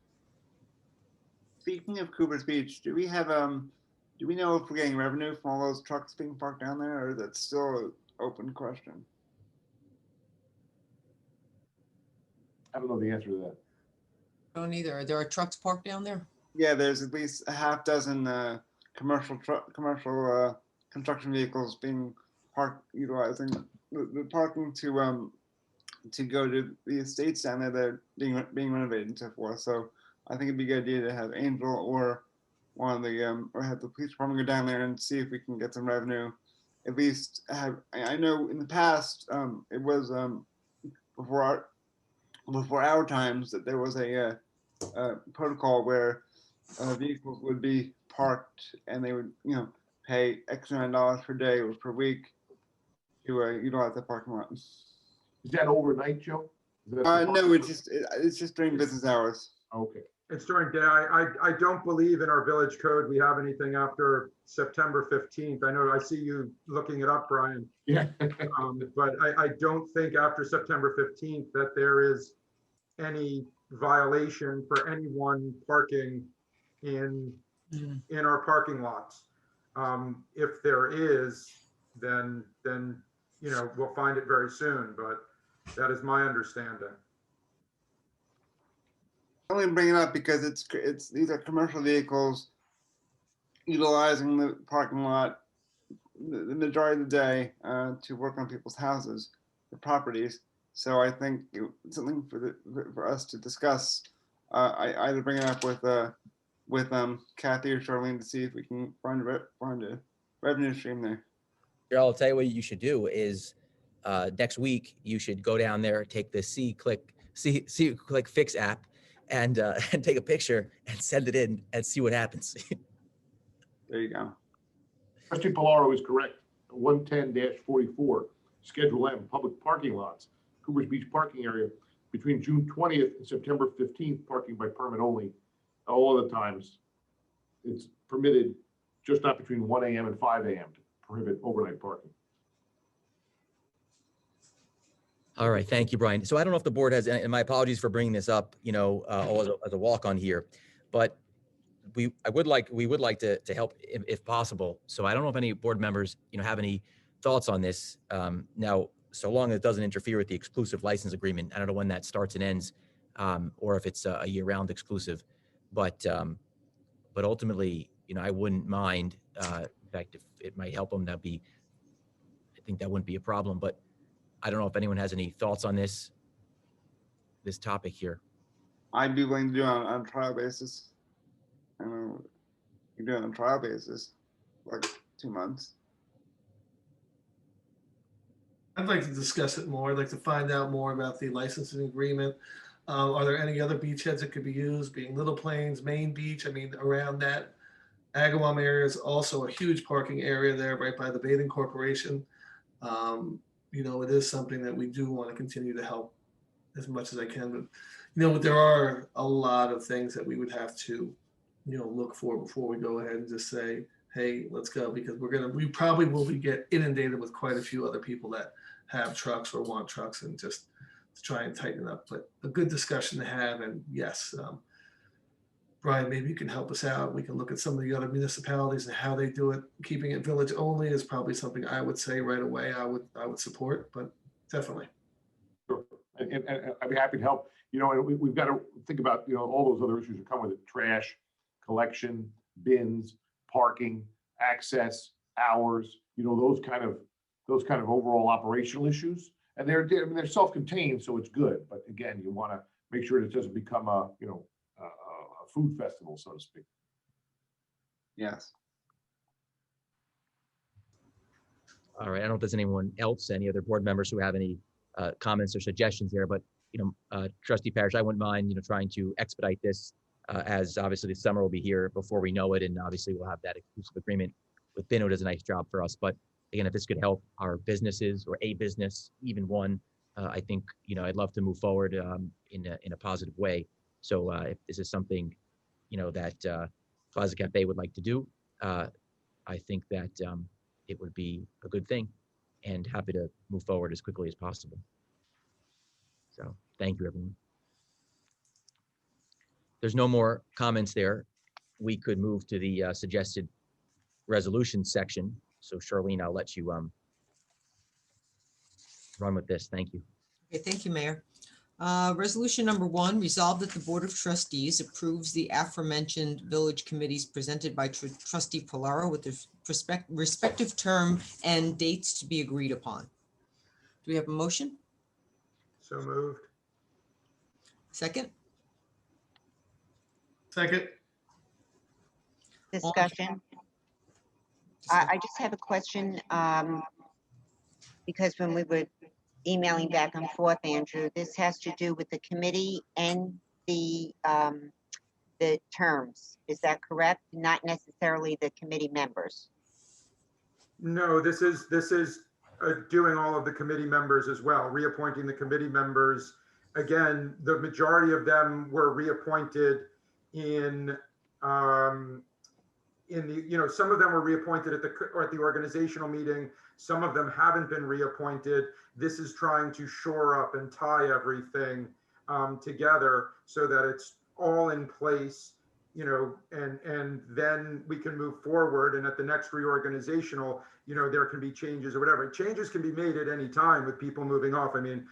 Speaking of Cooper's Beach, do we know if we're getting revenue from all those trucks being parked down there, or that's still an open question? I don't know the answer to that. Don't either. There are trucks parked down there? Yeah, there's at least a half dozen commercial construction vehicles being parked, utilizing the parking to go to the estates down there that are being renovated and so forth. So I think it'd be a good idea to have Angel or one of the or have the police department go down there and see if we can get some revenue. At least I know in the past it was before our times that there was a protocol where vehicles would be parked and they would pay X amount of dollars per day or per week to utilize the parking lot. Is that overnight, Joe? No, it's just during business hours. Okay. It's during day. I don't believe in our village code we have anything after September 15th. I see you looking it up, Brian. Yeah. But I don't think after September 15th that there is any violation for anyone parking in our parking lots. If there is, then we'll find it very soon, but that is my understanding. I only bring it up because these are commercial vehicles utilizing the parking lot the majority of the day to work on people's houses, the properties. So I think it's something for us to discuss. I either bring it up with Kathy or Charlene to see if we can find a revenue stream there. I'll tell you what you should do is next week you should go down there, take the click fix app and take a picture and send it in and see what happens. There you go. Trustee Polaro is correct. 110-44, Schedule M, public parking lots, Cooper's Beach parking area, between June 20th and September 15th, parking by permit only. All other times, it's permitted, just not between 1 a.m. and 5 a.m. to prohibit overnight parking. All right, thank you, Brian. So I don't know if the board has, and my apologies for bringing this up, as a walk on here, but we would like to help if possible. So I don't know if any board members, have any thoughts on this. Now, so long as it doesn't interfere with the exclusive license agreement. I don't know when that starts and ends, or if it's a year-round exclusive. But ultimately, I wouldn't mind. In fact, if it might help them, I think that wouldn't be a problem. But I don't know if anyone has any thoughts on this topic here. I'd be willing to do it on a trial basis. I know you do it on a trial basis, like 2 months. I'd like to discuss it more. I'd like to find out more about the licensing agreement. Are there any other beachheads that could be used, being Little Plains, Main Beach? I mean, around that Agawam area is also a huge parking area there right by the Bathing Corporation. It is something that we do want to continue to help as much as I can. But, there are a lot of things that we would have to, look for before we go ahead and just say, hey, let's go, because we probably will get inundated with quite a few other people that have trucks or want trucks, and just to try and tighten it up. But a good discussion to have. And yes, Brian, maybe you can help us out. We can look at some of the other municipalities and how they do it. Keeping it village only is probably something I would say right away I would support, but definitely. Sure. And I'd be happy to help. And we've got to think about, all those other issues that come with it: trash, collection, bins, parking, access, hours, those kind of overall operational issues. And they're self-contained, so it's good. But again, you want to make sure it doesn't become a food festival, so to speak. Yes. All right. I don't know if there's anyone else, any other board members who have any comments or suggestions here, but Trustee Parrish, I wouldn't mind trying to expedite this, as obviously the summer will be here before we know it, and obviously we'll have that exclusive agreement with Bino. Does a nice job for us, but again, if this could help our businesses or a business, even one, I think I'd love to move forward in a positive way. So if this is something that Plaza Cafe would like to do, I think that it would be a good thing, and happy to move forward as quickly as possible. So thank you, everyone. There's no more comments there. We could move to the suggested resolution section. So Charlene, I'll let you run with this. Thank you. Okay, thank you, Mayor. Resolution number 1, resolved that the Board of Trustees approves the aforementioned village committees presented by Trustee Polaro with the respective term and dates to be agreed upon. Do we have a motion? So moved. Second? Second. Discussion. I just have a question, because when we were emailing back and forth, Andrew, this has to do with the committee and the terms. Is that correct? Not necessarily the committee members. No, this is doing all of the committee members as well, reappointing the committee members. Again, the majority of them were reappointed in the, some of them were reappointed at the organizational meeting. Some of them haven't been reappointed. This is trying to shore up and tie everything together so that it's all in place, and then we can move forward. And at the next reorganizational, there can be changes or whatever. Changes can be made at any time with people moving off. I mean,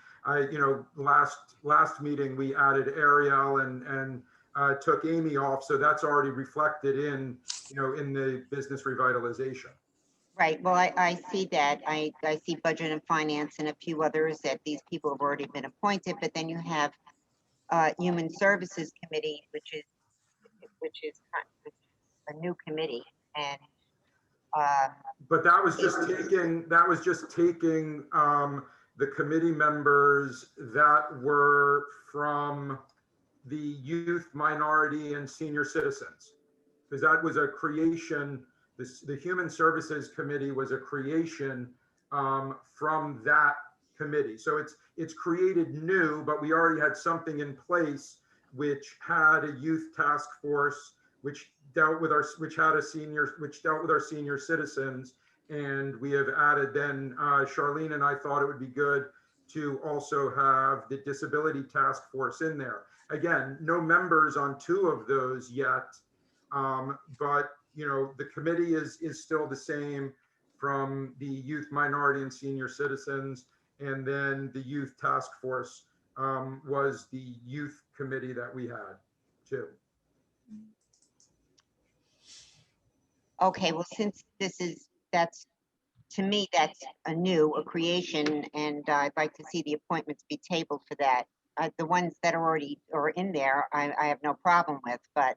last meeting we added Ariel and took Amy off, so that's already reflected in the business revitalization. Right. Well, I see that. I see budget and finance and a few others that these people have already been appointed, but then you have Human Services Committee, which is a new committee, and but that was just taking the committee members that were from the youth, minority, and senior citizens, because that was a creation. The Human Services Committee was a creation from that committee. So it's created new, but we already had something in place which had a youth task force, which dealt with our senior citizens, and we have added then Charlene and I thought it would be good to also have the disability task force in there. Again, no members on 2 of those yet, but the committee is still the same from the youth, minority, and senior citizens, and then the youth task force was the youth committee that we had too. okay. Well, since that's to me, that's a creation, and I'd like to see the appointments be tabled for that. The ones that are already in there, I have no problem with, but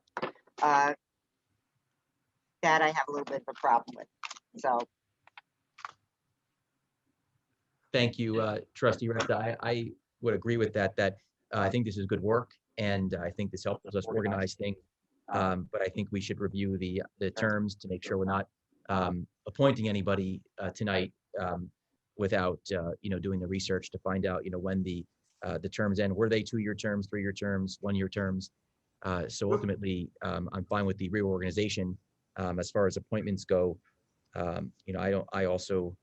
that I have a little bit of a problem with. So. Thank you, Trustee Repta. I would agree with that I think this is good work, and I think this helps us organize things. But I think we should review the terms to make sure we're not appointing anybody tonight without doing the research to find out when the terms end. Were they 2-year terms, 3-year terms, 1-year terms? So ultimately, I'm fine with the reorganization. As far as appointments go, I also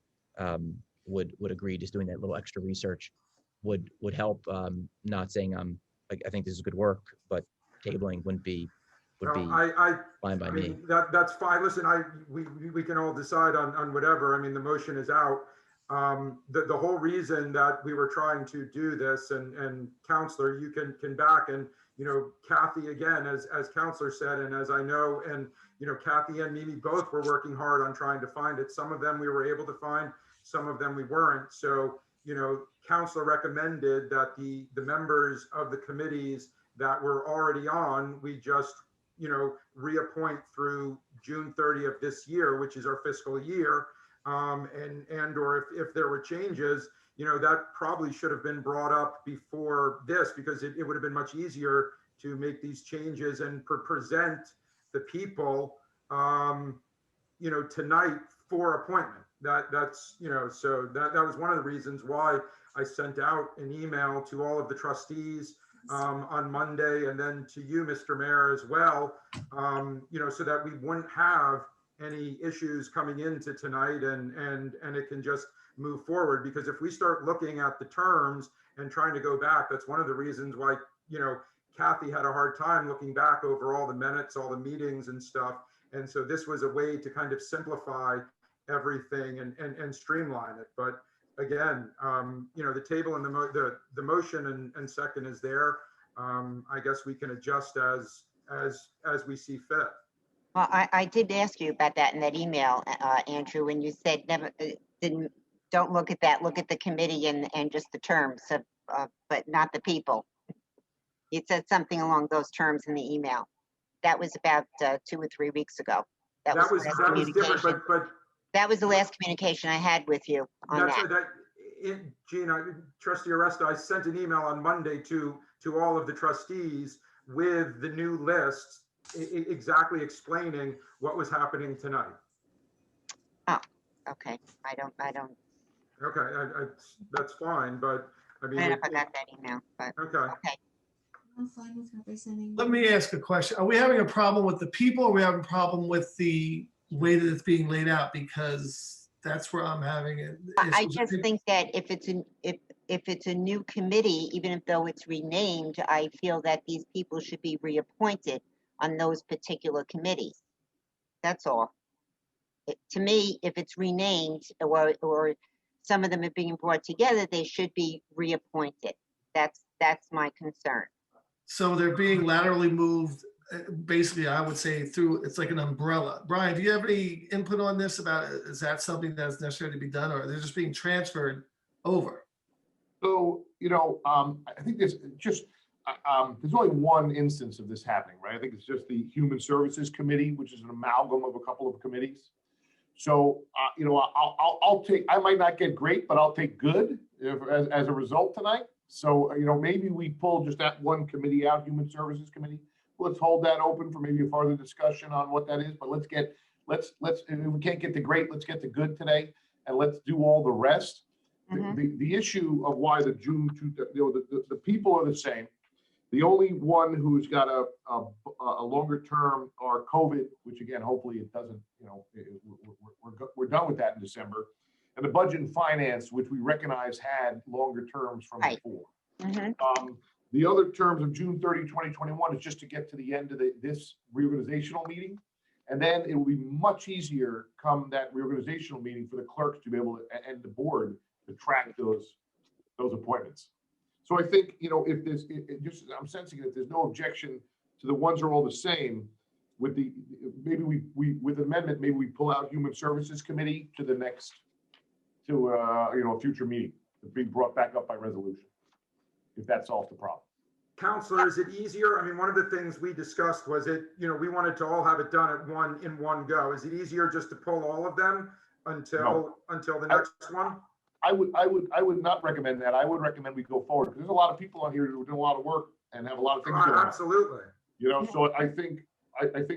would agree just doing that little extra research would help. Not saying I think this is good work, but tabling would be fine by me. That's fine. Listen, we can all decide on whatever. I mean, the motion is out. The whole reason that we were trying to do this, and Counselor, you can back, and Kathy, again, as Counselor said, and as I know, and Kathy and Mimi both were working hard on trying to find it. Some of them we were able to find, some of them we weren't. So Counselor recommended that the members of the committees that were already on, we just reappoint through June 30th of this year, which is our fiscal year. Or if there were changes, that probably should have been brought up before this, because it would have been much easier to make these changes and present the people, tonight for appointment. That's so that was one of the reasons why I sent out an email to all of the trustees on Monday, and then to you, Mr. Mayor, as well, so that we wouldn't have any issues coming into tonight, and it can just move forward. Because if we start looking at the terms and trying to go back, that's one of the reasons why Kathy had a hard time looking back over all the minutes, all the meetings and stuff. And so this was a way to kind of simplify everything and streamline it. But again, the table and the motion and second is there. I guess we can adjust as we see fit. Well, I did ask you about that in that email, Andrew, when you said don't look at that, look at the committee and just the terms, but not the people. It said something along those terms in the email. That was about 2 or 3 weeks ago. That was different, but that was the last communication I had with you on that. Gina, Trustee Aresta, I sent an email on Monday to all of the trustees with the new lists, exactly explaining what was happening tonight. Oh, okay. I don't. Okay, that's fine, but I mean. I don't know if I got that email, but okay. I'm fine with representing. Let me ask a question. Are we having a problem with the people, or are we having a problem with the way that it's being laid out? Because that's where I'm having it. I just think that if it's a new committee, even though it's renamed, I feel that these people should be reappointed on those particular committees. That's all. To me, if it's renamed or some of them are being brought together, they should be reappointed. That's my concern. So they're being laterally moved, basically, I would say through, it's like an umbrella. Brian, do you have any input on this about, is that something that's necessary to be done, or they're just being transferred over? So, I think there's only one instance of this happening, right? I think it's just the Human Services Committee, which is an amalgam of a couple of committees. So, I might not get great, but I'll take good as a result tonight. So, maybe we pull just that one committee out, Human Services Committee. Let's hold that open for maybe a further discussion on what that is. But let's if we can't get the great, let's get the good today, and let's do all the rest. Mm-hmm. The issue of why the June 2, the people are the same. The only one who's got a longer term are COVID, which again, hopefully it doesn't. We're done with that in December. And the Budget and Finance, which we recognize had longer terms from before. Mm-hmm. The other terms of June 30, 2021 is just to get to the end of this reorganizational meeting. And then it will be much easier come that reorganizational meeting for the clerks to be able to, and the board to track those appointments. So I think, if there's, I'm sensing that there's no objection to the ones are all the same. With maybe we with amendment, maybe we pull out Human Services Committee to the next, to a future meeting to be brought back up by resolution, if that solves the problem. Counselor, is it easier? I mean, one of the things we discussed was we wanted to all have it done in one go. Is it easier just to pull all of them until the next one? I would not recommend that. I would recommend we go forward because there's a lot of people on here who are doing a lot of work and have a lot of things going on. Absolutely. You know, so I think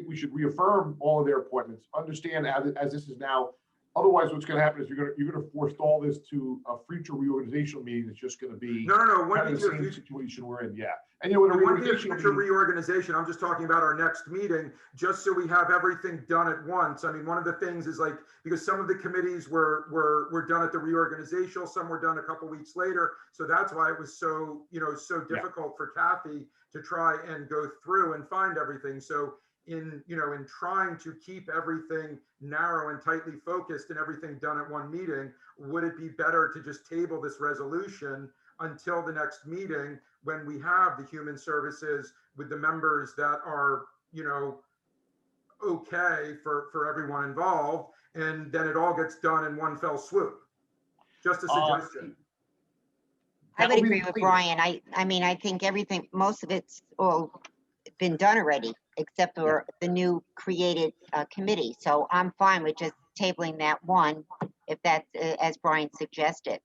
we should reaffirm all of their appointments. Understand as this is now. Otherwise, what's going to happen is you're going to forestall this to a future reorganizational meeting that's just going to be No. kind of the same situation we're in. Yeah, and you know, It wouldn't be a future reorganization. I'm just talking about our next meeting, just so we have everything done at once. I mean, one of the things is like, because some of the committees were done at the reorganizational, some were done a couple weeks later. So that's why it was so, so difficult for Kathy to try and go through and find everything. So in trying to keep everything narrow and tightly focused and everything done at one meeting, would it be better to just table this resolution until the next meeting when we have the human services with the members that are, okay for everyone involved, and then it all gets done in one fell swoop? Just a suggestion. I would agree with Brian. I mean, I think most of it's all been done already, except for the new created committee. So I'm fine with just tabling that one, if that's as Brian suggested.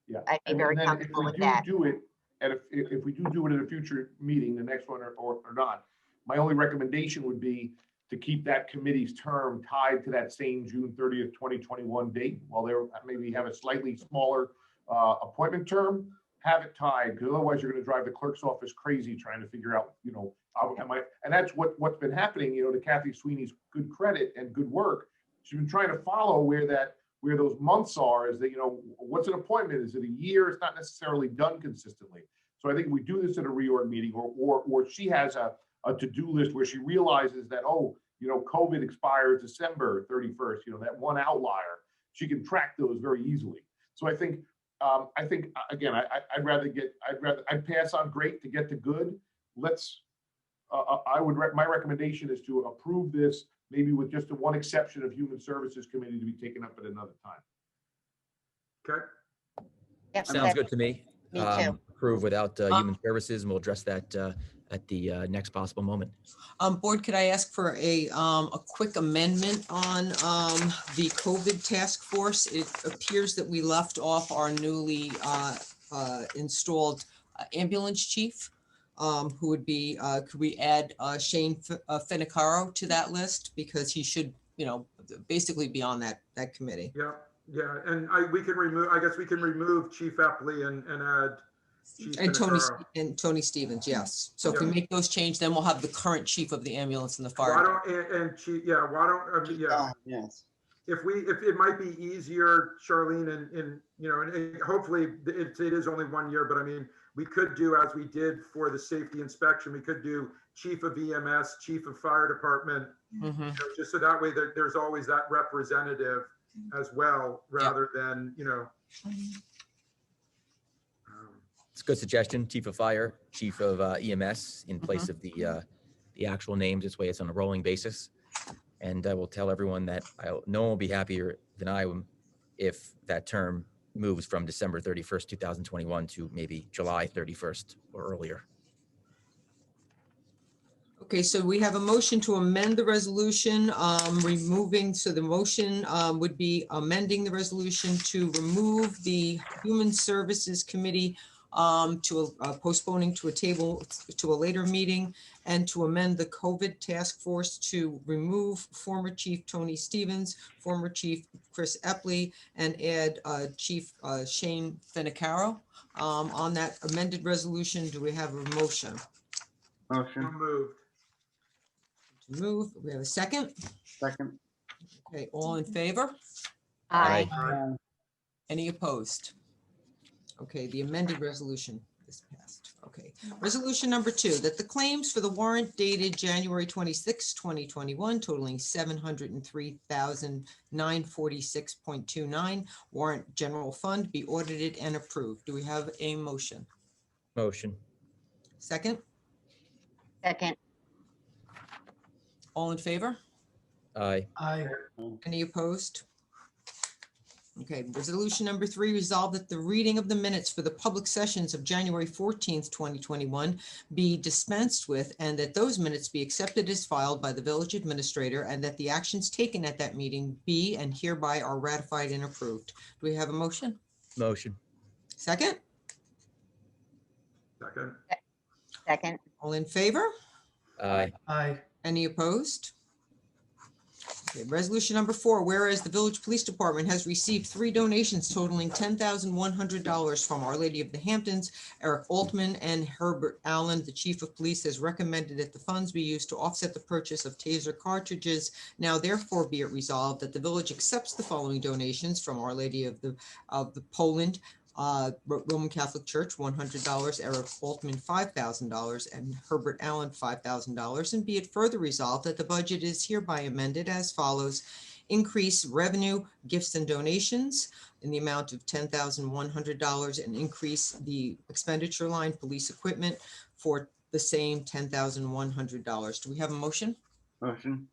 Yeah, I'd be very comfortable with that. Do it, and if we do it at a future meeting, the next one or not, my only recommendation would be to keep that committee's term tied to that same June 30th, 2021 date. While they maybe have a slightly smaller appointment term, have it tied, because otherwise you're going to drive the clerk's office crazy trying to figure out, and that's what's been happening, to Kathy Sweeney's good credit and good work. She's been trying to follow where those months are. Is that, what's an appointment? Is it a year? It's not necessarily done consistently. So I think we do this at a reorg meeting, or she has a to-do list where she realizes that, COVID expires December 31st, that one outlier. She can track those very easily. So I think again, I'd pass on great to get to good. My recommendation is to approve this, maybe with just the one exception of Human Services Committee to be taken up at another time. Okay. Yep, Sounds good to me. Me too. Approve without human services, and we'll address that at the next possible moment. Board, could I ask for a quick amendment on the COVID task force? It appears that we left off our newly installed ambulance chief, who would be, could we add Shane Finicaro to that list? Because he should, basically be on that committee. Yeah, and we can remove Chief Epley and add Chief Finicaro. Tony Stevens, yes. So if we make those changes, then we'll have the current chief of the ambulance and the fire. Yes. If it might be easier, Charlene, and hopefully it is only 1 year, but I mean, we could do, as we did for the safety inspection, we could do chief of EMS, chief of fire department, just so that way there's always that representative as well, rather than, It's a good suggestion. Chief of fire, chief of EMS in place of the actual names. This way it's on a rolling basis. And I will tell everyone that no one will be happier than I am if that term moves from December 31st, 2021 to maybe July 31st or earlier. Okay, so we have a motion to amend the resolution, so the motion would be amending the resolution to remove the Human Services Committee, postponing to a later meeting, and to amend the COVID task force to remove former Chief Tony Stevens, former Chief Chris Epley, and add Chief Shane Finicaro. On that amended resolution, do we have a motion? Motion. Move. We have a second. Second. Okay, all in favor? Aye. Any opposed? Okay, the amended resolution is passed. Okay, resolution number 2, that the claims for the warrant dated January 26, 2021, totaling $703,946.29, warrant general fund, be audited and approved. Do we have a motion? Motion. Second. Second. All in favor? Aye. Aye. Any opposed? Okay, resolution number 3, resolved that the reading of the minutes for the public sessions of January 14th, 2021 be dispensed with, and that those minutes be accepted as filed by the village administrator, and that the actions taken at that meeting be and hereby are ratified and approved. Do we have a motion? Motion. Second, Second. Second, all in favor? Aye. Aye. Any opposed? Okay, resolution number 4, whereas the Village Police Department has received 3 donations totaling $10,100 from Our Lady of the Hamptons, Eric Altman and Herbert Allen. The Chief of Police has recommended that the funds be used to offset the purchase of taser cartridges. Now therefore be it resolved that the village accepts the following donations from Our Lady of the Poland, Roman Catholic Church, $100, Eric Altman, $5,000, and Herbert Allen, $5,000. And be it further resolved that the budget is hereby amended as follows. Increase revenue, gifts and donations in the amount of $10,100 and increase the expenditure line, police equipment, for the same $10,100. Do we have a motion? Motion.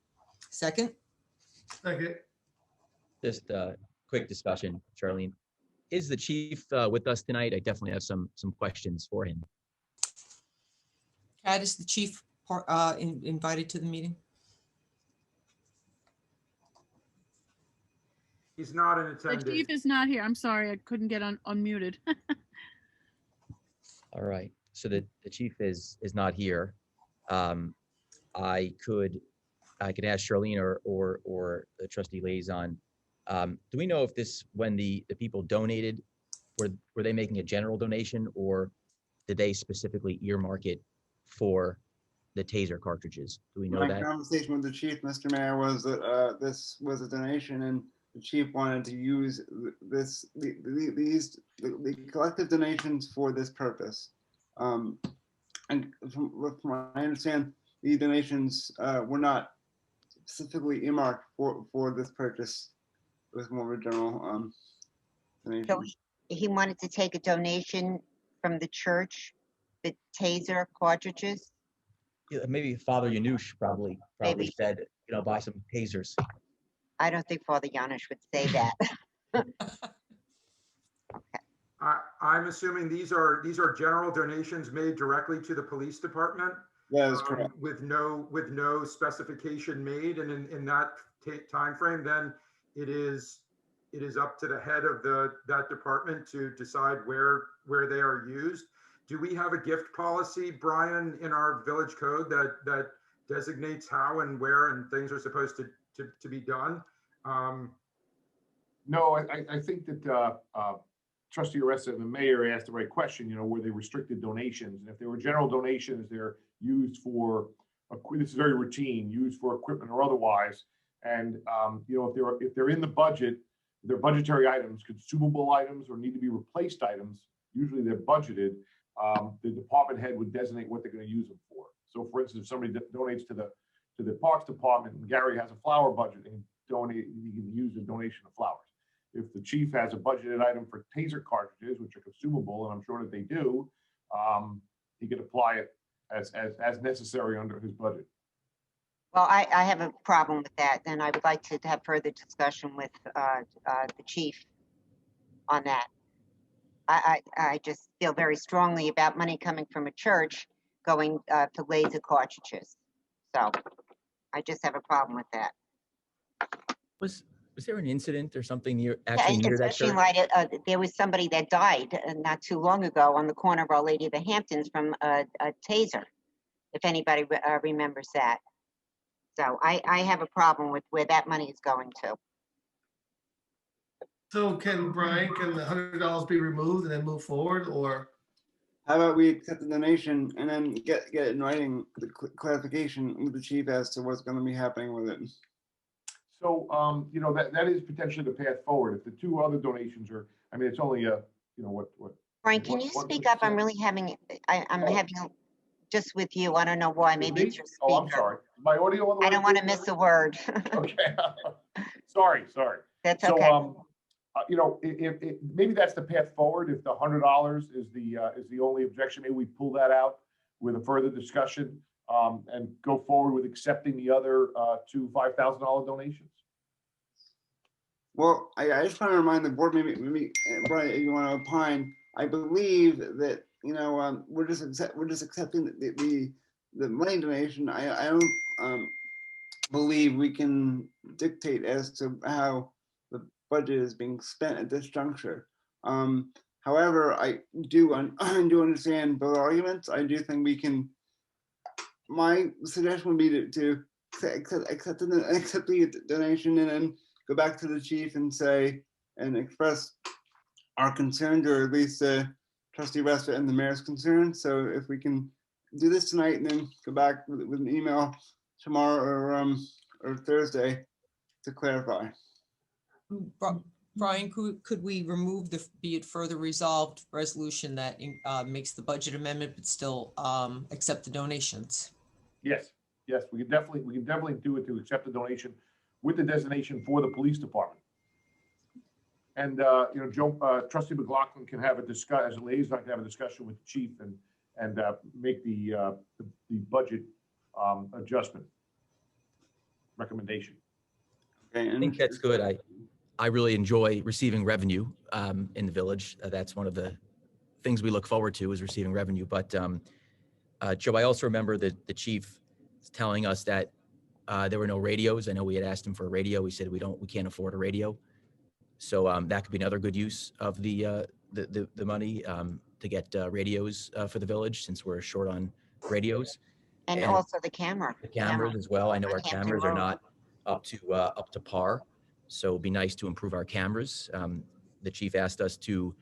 Second? Second. Just a quick discussion, Charlene. Is the chief with us tonight? I definitely have some questions for him. Kat, is the chief invited to the meeting? He's not in The attendance. chief is not here. I'm sorry, I couldn't get unmuted. All right. So the chief is not here. I could ask Charlene or the trustee liaison. Do we know if this, when the people donated, were they making a general donation, or did they specifically earmark it for the taser cartridges? Do we know My that? conversation with the chief, Mr. Mayor, was that this was a donation, and the chief wanted to use the collective donations for this purpose. And from what I understand, the donations were not specifically earmarked for this purchase. It was more of a general donation. so he wanted to take a donation from the church, the taser cartridges. Yeah, maybe Father Yanush probably Maybe. said, buy some tasers. I don't think Father Janusz would say that. I'm assuming these are general donations made directly to the police department. That is correct. With no specification made, and in that time frame, then it is up to the head of that department to decide where they are used. Do we have a gift policy, Brian, in our village code that designates how and where and things are supposed to be done? No, I think that Trustee Aresta and the mayor asked the right question. Were they restricted donations? And if they were general donations, they're used for, this is very routine, used for equipment or otherwise. And if they're in the budget, they're budgetary items, consumable items, or need to be replaced items. Usually they're budgeted. The department head would designate what they're going to use them for. So, for instance, if somebody donates to the Parks Department, and Gary has a flower budget, and he can use a donation of flowers. If the chief has a budgeted item for taser cartridges, which are consumable, and I'm sure that they do, he could apply it as necessary under his budget. Well, I have a problem with that, and I would like to have further discussion with the chief on that. I just feel very strongly about money coming from a church going to laser cartridges. So I just have a problem with that. Was there an incident or something near that Especially church? in light of, there was somebody that died not too long ago on the corner of Our Lady of the Hamptons from a taser, if anybody remembers that. So I have a problem with where that money is going to. So can Brian, can the $100 be removed and then move forward, or? How about we accept the donation and then get it in writing, the clarification with the chief as to what's going to be happening with it? So, that is potentially the path forward. If the two other donations are, it's only what. Brian, can you speak up? I'm really having, I'm having, just with you, I don't know why, maybe it's your speaker. Oh, I'm sorry. My audio on the I don't want to miss a word. Okay. Sorry. That's So, okay. maybe that's the path forward. If the $100 is the only objection, maybe we pull that out with a further discussion and go forward with accepting the other two $5,000 donations. Well, I just want to remind the board, maybe Brian, if you want to opine, I believe that we're just accepting the money donation. I don't believe we can dictate as to how the budget is being spent at this juncture. However, I do I do understand both arguments. I do think we can. My suggestion would be to accept the donation and then go back to the chief and say and express our concerns, or at least Trustee Respite and the mayor's concerns. So if we can do this tonight and then go back with an email tomorrow or Thursday to clarify. Brian, could we remove the be it further resolved resolution that makes the budget amendment, but still accept the donations? Yes, yes, we can definitely do it to accept the donation with the designation for the police department. And, you know, Joe, Trustee McLaughlin can have a discuss, as a liaison, can have a discussion with the chief and make the budget adjustment recommendation. Okay, I think that's good. I really enjoy receiving revenue in the village. That's one of the things we look forward to, is receiving revenue. But Joe, I also remember that the chief telling us that there were no radios. I know we had asked him for a radio. We said we can't afford a radio. So that could be another good use of the money to get radios for the village, since we're short on radios. And And also the camera. the cameras as well. I know our Hampton cameras are Road. not up to par, so it'd be nice to improve our cameras. The chief asked us to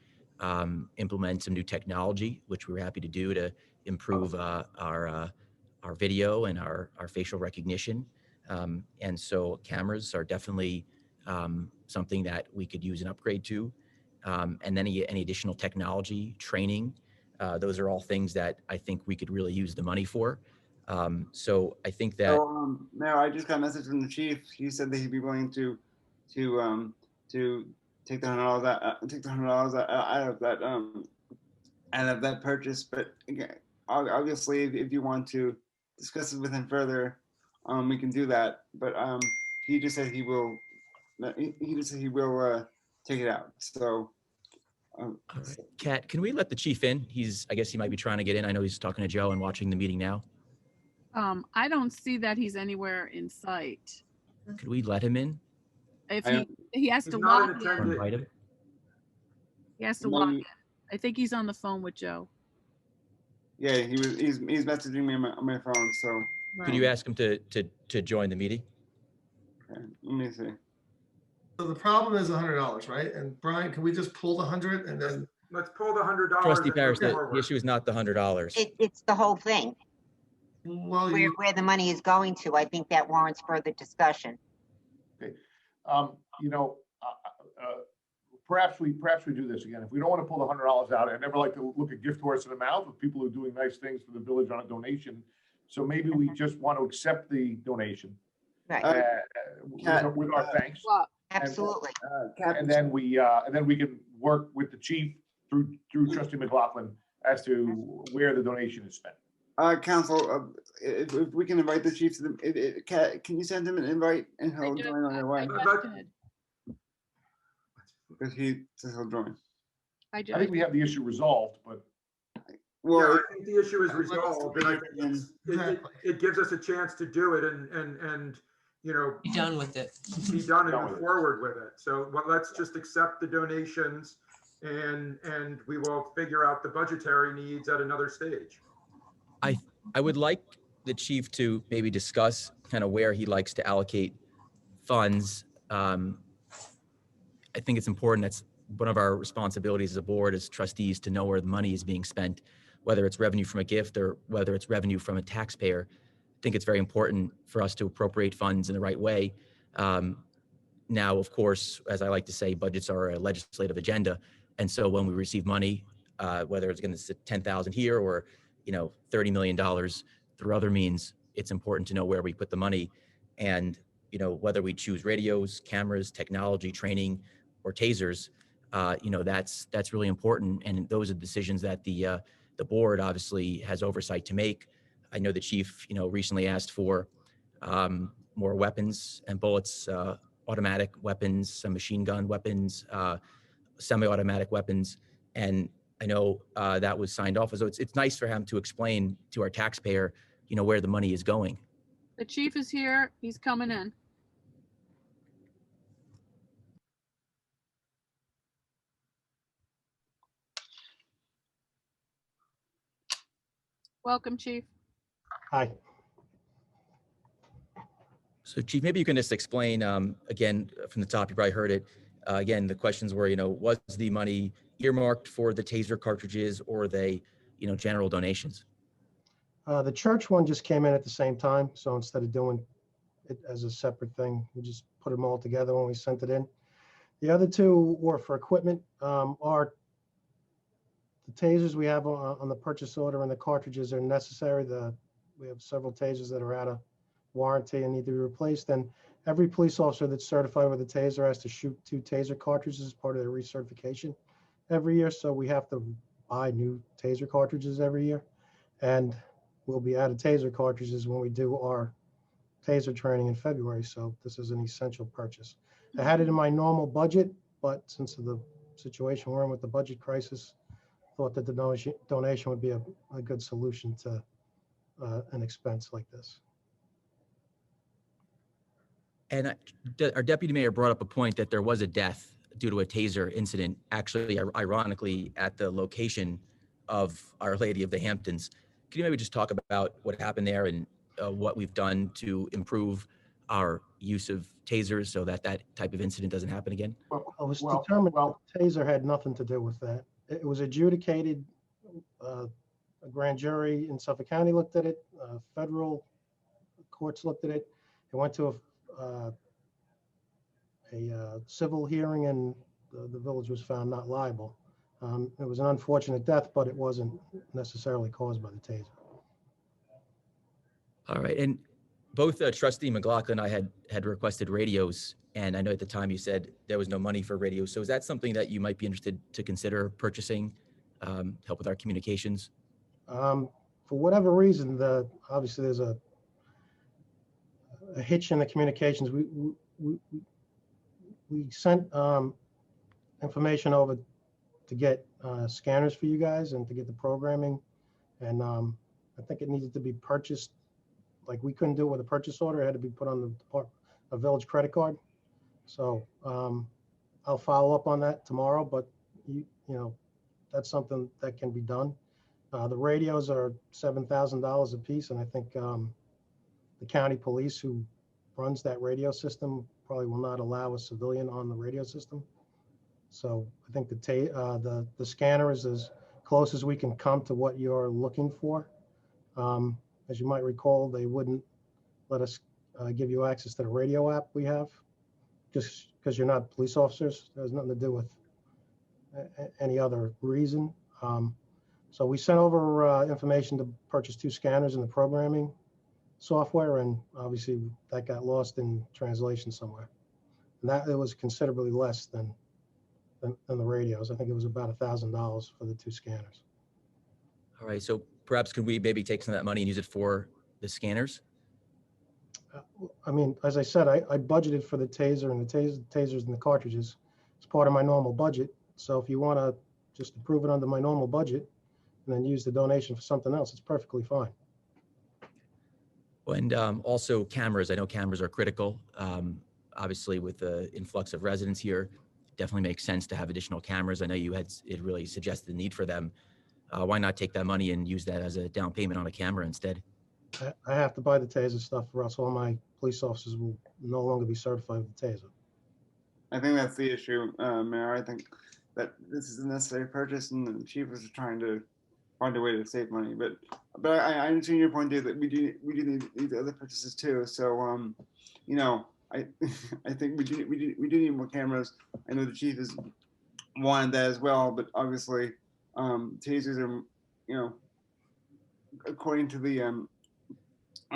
implement some new technology, which we were happy to do, to improve our video and our facial recognition. And so cameras are definitely something that we could use an upgrade to. And then any additional technology, training, those are all things that I think we could really use the money for. So I think that. So, Mayor, I just got a message from the chief. He said that he'd be willing to take the $100 out of that purchase. But again, obviously, if you want to discuss it with him further, we can do that. But he just said he will. He just said he will take it out. So. All right. Kat, can we let the chief in? I guess he might be trying to get in. I know he's talking to Joe and watching the meeting now. I don't see that he's anywhere in sight. Could we let him in If he has He's to not an log or in, invite him? he has to log in. I think he's on the phone with Joe. Yeah, he's messaging me on my phone. So. Could you ask him to join the meeting? Okay, let me see. So the problem is $100, right? And Brian, can we just pull the 100 and then? Let's pull the $100. Trustee and Parrish, move the forward. issue is not the $100. It's the whole thing, Well, where the money is going to. I think that warrants further discussion. Okay, you know, perhaps we do this again. If we don't want to pull the $100 out, I never like to look a gift horse in the mouth with people who are doing nice things for the village on a donation. So maybe we just want to accept the donation, Right. with our thanks. Well, Absolutely. And then we can work with the chief through Trustee McLaughlin as to where the donation is spent. Council, if we can invite the chief to the, can you send him an invite and he'll join on their way? Because he says he'll join. I think we have the issue resolved, but. Well, yeah, I think the issue is resolved, and I think it gives us a chance to do it and you know, Be done with it. Be done and move forward with it. So let's just accept the donations and we will figure out the budgetary needs at another stage. I would like the chief to maybe discuss kind of where he likes to allocate funds. I think it's important. That's one of our responsibilities as a board, as trustees, to know where the money is being spent, whether it's revenue from a gift or whether it's revenue from a taxpayer. I think it's very important for us to appropriate funds in the right way. Now, of course, as I like to say, budgets are a legislative agenda. And so when we receive money, whether it's going to sit 10,000 here or, you know, $30 million through other means, it's important to know where we put the money. And, you know, whether we choose radios, cameras, technology, training, or tasers, you know, that's really important. And those are decisions that the board obviously has oversight to make. I know the chief, you know, recently asked for more weapons and bullets, automatic weapons, some machine gun weapons, semi-automatic weapons. And I know that was signed off. So it's nice for him to explain to our taxpayer, you know, where the money is going. The chief is here. He's coming in. Welcome, Chief. Hi. So Chief, maybe you can just explain, again, from the top, you probably heard it. Again, the questions were, was the money earmarked for the taser cartridges or are they, general donations? The church one just came in at the same time. So instead of doing it as a separate thing, we just put them all together when we sent it in. The other two were for equipment. Are the tasers we have on the purchase order and the cartridges are necessary. We have several tasers that are out of warranty and need to be replaced. And every police officer that's certified with a taser has to shoot 2 taser cartridges as part of their recertification every year. So we have to buy new taser cartridges every year. And we'll be out of taser cartridges when we do our taser training in February. So this is an essential purchase. I had it in my normal budget, but since of the situation we're in with the budget crisis, thought that the donation would be a good solution to an expense like this. And our deputy mayor brought up a point that there was a death due to a taser incident, actually, ironically, at the location of Our Lady of the Hamptons. Can you maybe just talk about what happened there and what we've done to improve our use of tasers so that that type of incident doesn't happen again? It was determined the taser had nothing to do with that. It was adjudicated. A grand jury in Suffolk County looked at it. Federal courts looked at it. It went to a civil hearing, and the village was found not liable. It was an unfortunate death, but it wasn't necessarily caused by the taser. All right, and both Trustee McLaughlin and I had requested radios, and I know at the time you said there was no money for radios. So is that something that you might be interested to consider purchasing, help with our communications? For whatever reason, obviously there's a hitch in the communications. We sent information over to get scanners for you guys and to get the programming, and I think it needed to be purchased. Like, we couldn't do it with a purchase order; it had to be put on a village credit card. So I'll follow up on that tomorrow. But you know, that's something that can be done. The radios are $7,000 a piece, and I think the county police who runs that radio system probably will not allow a civilian on the radio system. So I think the scanner is as close as we can come to what you're looking for. As you might recall, they wouldn't let us give you access to the radio app we have, just because you're not police officers. It has nothing to do with any other reason. So we sent over information to purchase 2 scanners and the programming software, and obviously that got lost in translation somewhere. And that, it was considerably less than the radios. I think it was about $1,000 for the 2 scanners. All right, so perhaps could we maybe take some of that money and use it for the scanners? I mean, as I said, I budgeted for the taser and the tasers and the cartridges as part of my normal budget. So if you want to just approve it under my normal budget and then use the donation for something else, it's perfectly fine. And also cameras. I know cameras are critical. Obviously, with the influx of residents here, definitely makes sense to have additional cameras. I know it really suggested the need for them. Why not take that money and use that as a down payment on a camera instead? I have to buy the taser stuff, or else all my police officers will no longer be certified with the taser. I think that's the issue, Mayor. I think that this is a necessary purchase, and the chief was trying to find a way to save money. But I understand your point, Dave, that we do need other purchases too. So you know, I think we do need more cameras. I know the chief has wanted that as well, but obviously tasers are, you know, according to the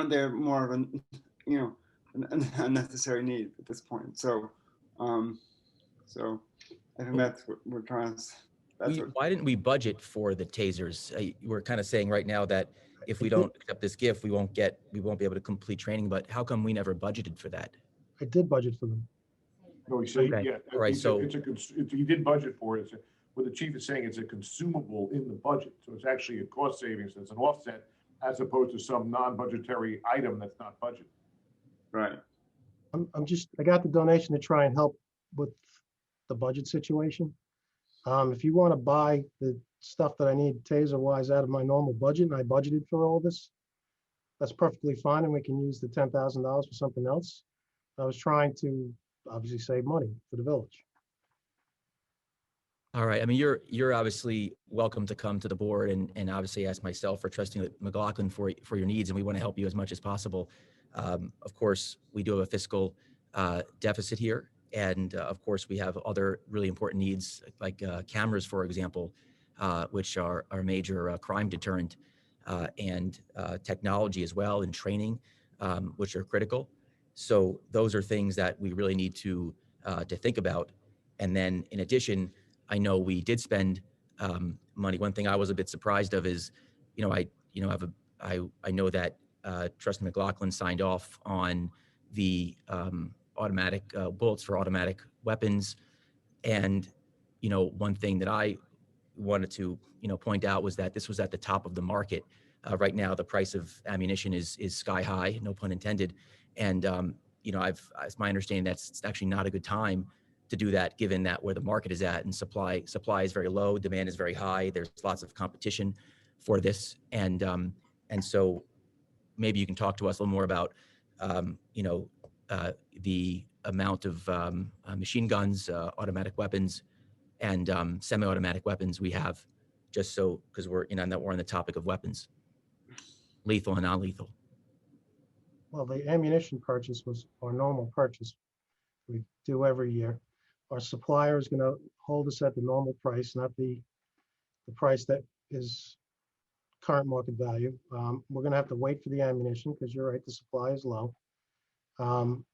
they're more of an, you know, an unnecessary need at this point. So so I think that's what we're trying to. Why didn't we budget for the tasers? We're kind of saying right now that if we don't accept this gift, we won't be able to complete training. But how come we never budgeted for that? I did budget for them. No, he said, Okay. yeah. All right, He did budget for it. What the chief is saying, it's a consumable in the budget. So it's actually a cost savings that's an offset, as opposed to some non-budgetary item that's not budgeted. Right. I got the donation to try and help with the budget situation. If you want to buy the stuff that I need taser wise out of my normal budget, and I budgeted for all this, that's perfectly fine, and we can use the $10,000 for something else. I was trying to obviously save money for the village. All right. I mean, you're obviously welcome to come to the board and obviously ask myself or Trustee McLaughlin for your needs, and we want to help you as much as possible. Of course, we do have a fiscal deficit here, and of course, we have other really important needs like cameras, for example, which are a major crime deterrent, and technology as well, and training, which are critical. So those are things that we really need to think about. And then, in addition, I know we did spend money. One thing I was a bit surprised of is, I know that Trustee McLaughlin signed off on the automatic bullets for automatic weapons, and one thing that I wanted to point out was that this was at the top of the market. Right now, the price of ammunition is sky high, no pun intended, and it's my understanding that's actually not a good time to do that, given that where the market is at and supply is very low, demand is very high. There's lots of competition for this, and so maybe you can talk to us a little more about the amount of machine guns, automatic weapons, and semi-automatic weapons we have, just so because we're on the topic of weapons, lethal and non-lethal. Well, the ammunition purchase was our normal purchase we do every year. Our supplier is going to hold us at the normal price, not the price that is current market value. We're going to have to wait for the ammunition because you're right, the supply is low. I don't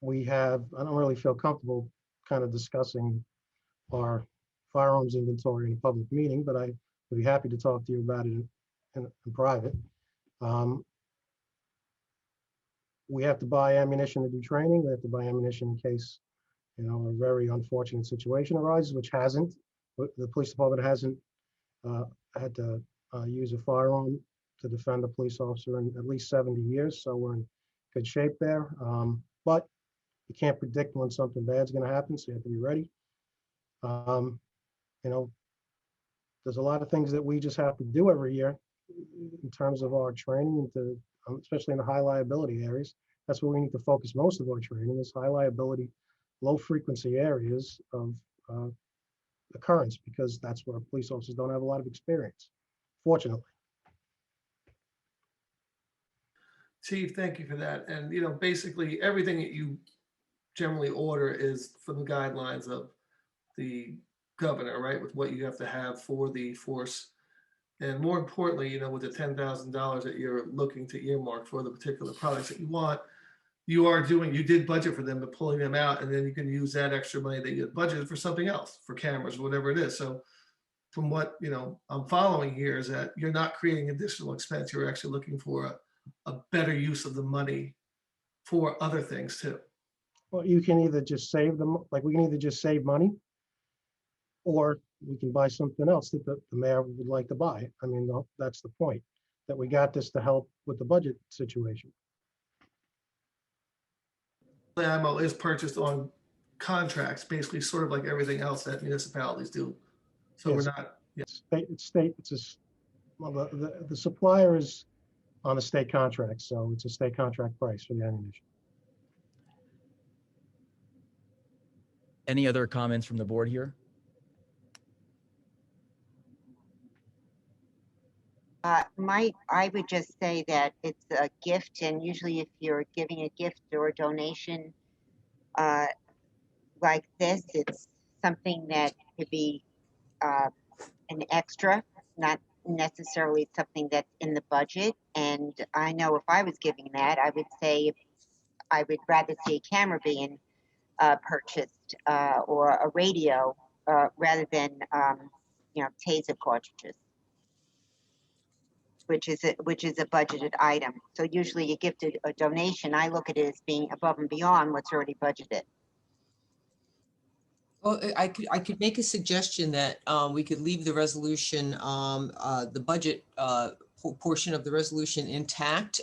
really feel comfortable kind of discussing our firearms inventory in a public meeting, but I would be happy to talk to you about it in private. We have to buy ammunition to do training. We have to buy ammunition in case a very unfortunate situation arises, which hasn't. The police department hasn't had to use a firearm to defend a police officer in at least 70 years, so we're in good shape there. But you can't predict when something bad's going to happen, so you have to be ready. There's a lot of things that we just have to do every year in terms of our training, especially in the high liability areas. That's where we need to focus most of our training, is high liability, low frequency areas of occurrence, because that's where police officers don't have a lot of experience, fortunately. Chief, thank you for that. And, basically everything that you generally order is from the guidelines of the governor, right? With what you have to have for the force. And more importantly, with the $10,000 that you're looking to earmark for the particular products that you want, you did budget for them, but pulling them out, and then you can use that extra money that you had budgeted for something else, for cameras, or whatever it is. So from what, I'm following here is that you're not creating additional expense. You're actually looking for a better use of the money for other things too. Well, you can either just save them, like we can either just save money, or we can buy something else that the mayor would like to buy. I mean, that's the point, that we got this to help with the budget situation. The ammo is purchased on contracts, basically sort of like everything else that municipalities do. So Yes. we're not, the supplier is on a state contract, so it's a state contract price for the ammunition. Any other comments from the board here? I would just say that it's a gift, and usually if you're giving a gift or a donation like this, it's something that could be an extra, not necessarily something that's in the budget. And I know if I was giving that, I would say I would rather see a camera being purchased or a radio rather than taser cartridges, which is a budgeted item. So usually you give a donation, I look at it as being above and beyond what's already budgeted. Well, I could make a suggestion that we could leave the resolution, the budget portion of the resolution intact,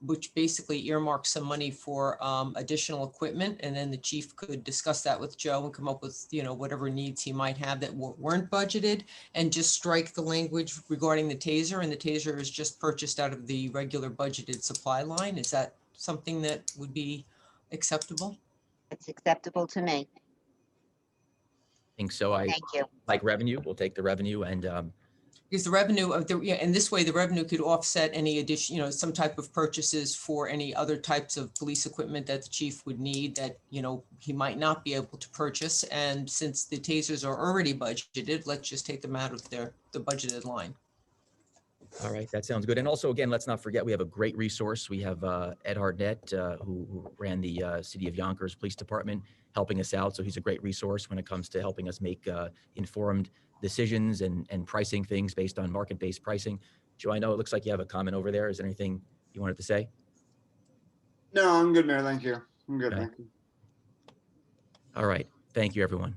which basically earmarks some money for additional equipment. And then the chief could discuss that with Joe and come up with, whatever needs he might have that weren't budgeted, and just strike the language regarding the taser. And the taser is just purchased out of the regular budgeted supply line. Is that something that would be acceptable? It's acceptable to me. Think so. I Thank you. like revenue. We'll take the revenue and Because the revenue of the, yeah, and this way the revenue could offset any addition, some type of purchases for any other types of police equipment that the chief would need that, he might not be able to purchase. And since the tasers are already budgeted, let's just take them out of the budgeted line. all right, that sounds good. And also, again, let's not forget, we have a great resource. We have Ed Hardnett, who ran the City of Yonkers Police Department, helping us out. So he's a great resource when it comes to helping us make informed decisions and pricing things based on market-based pricing. Joe, I know it looks like you have a comment over there. Is there anything you wanted to say? No, I'm good, Mayor. Thank you. I'm good. Okay. Thank you. All right, thank you, everyone.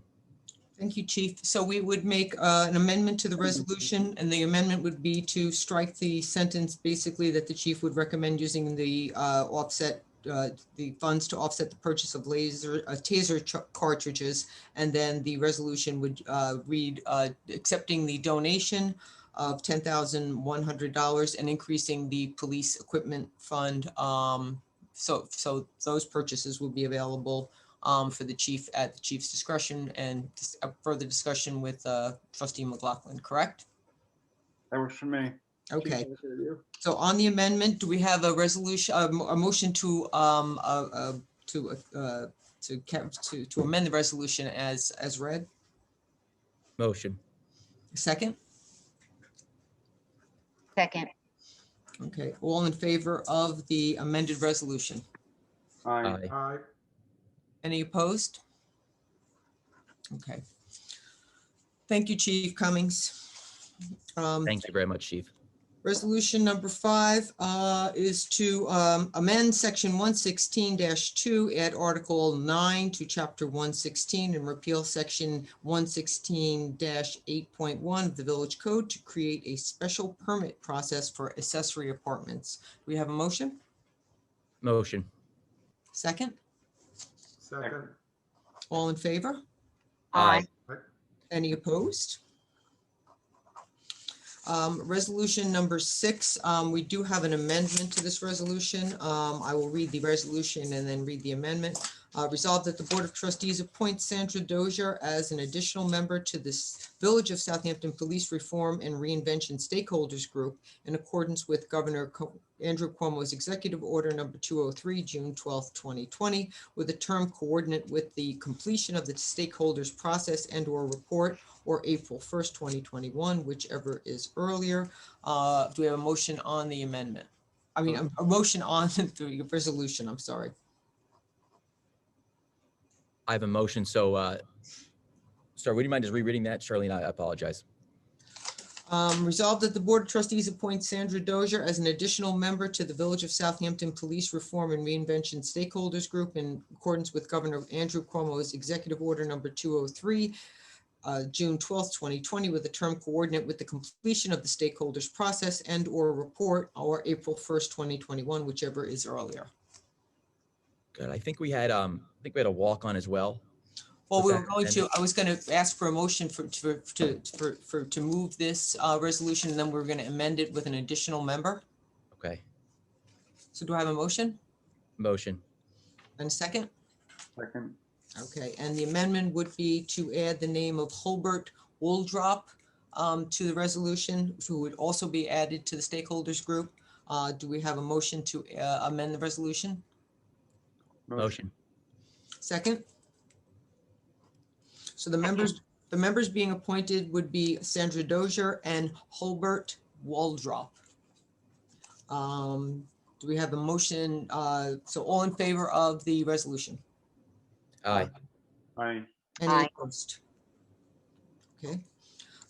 Thank you, Chief. So we would make an amendment to the resolution, and the amendment would be to strike the sentence basically that the chief would recommend using the the funds to offset the purchase of taser cartridges. And then the resolution would read accepting the donation of $10,100 and increasing the police equipment fund. So those purchases will be available for the chief at the chief's discretion, and further discussion with Trustee McLaughlin, correct? That works for me. Okay. Chief, over to you. So on the amendment, do we have a resolution, a motion to amend the resolution as read? Motion. Second? Second. Okay, all in favor of the amended resolution? Aye. Aye. Any opposed? Okay. Thank you, Chief Cummings. Thank you very much, Chief. Resolution number 5 is to amend section 116-2, add article 9 to chapter 116 and repeal section 116-8.1 of the village code to create a special permit process for accessory apartments. Do we have a motion? Motion. Second? Second. All in favor? Aye. Any opposed? Resolution number 6, we do have an amendment to this resolution. I will read the resolution and then read the amendment. Resolved that the Board of Trustees appoints Sandra Dozier as an additional member to this Village of Southampton Police Reform and Reinvention Stakeholders Group in accordance with Governor Andrew Cuomo's Executive Order number 203, June 12, 2020, with a term coordinate with the completion of the stakeholders process and/or report, or April 1st, 2021, whichever is earlier. Do we have a motion on the amendment? I mean, a motion on the resolution, I'm sorry. I have a motion. So, sorry, would you mind just rereading that? Charlene, I apologize. Resolved that the Board of Trustees appoints Sandra Dozier as an additional member to the Village of Southampton Police Reform and Reinvention Stakeholders Group in accordance with Governor Andrew Cuomo's Executive Order number 203, June 12th, 2020, with a term coordinate with the completion of the stakeholders process and/or report, or April 1st, 2021, whichever is earlier. Good. I think we had a walk-on as well. Well, Was we that were going to, amended? I was going to ask for a motion to move this resolution, and then we're going to amend it with an additional member. Okay. So do I have a motion Motion. and a second? Second. Okay, and the amendment would be to add the name of Holbert Wooldrop to the resolution, who would also be added to the stakeholders group. Do we have a motion to amend the resolution? Motion. Second? So the members being appointed would be Sandra Dozier and Holbert Waldrop. Do we have a motion? So all in favor of the resolution? Aye. Aye. Any Aye. opposed? Okay.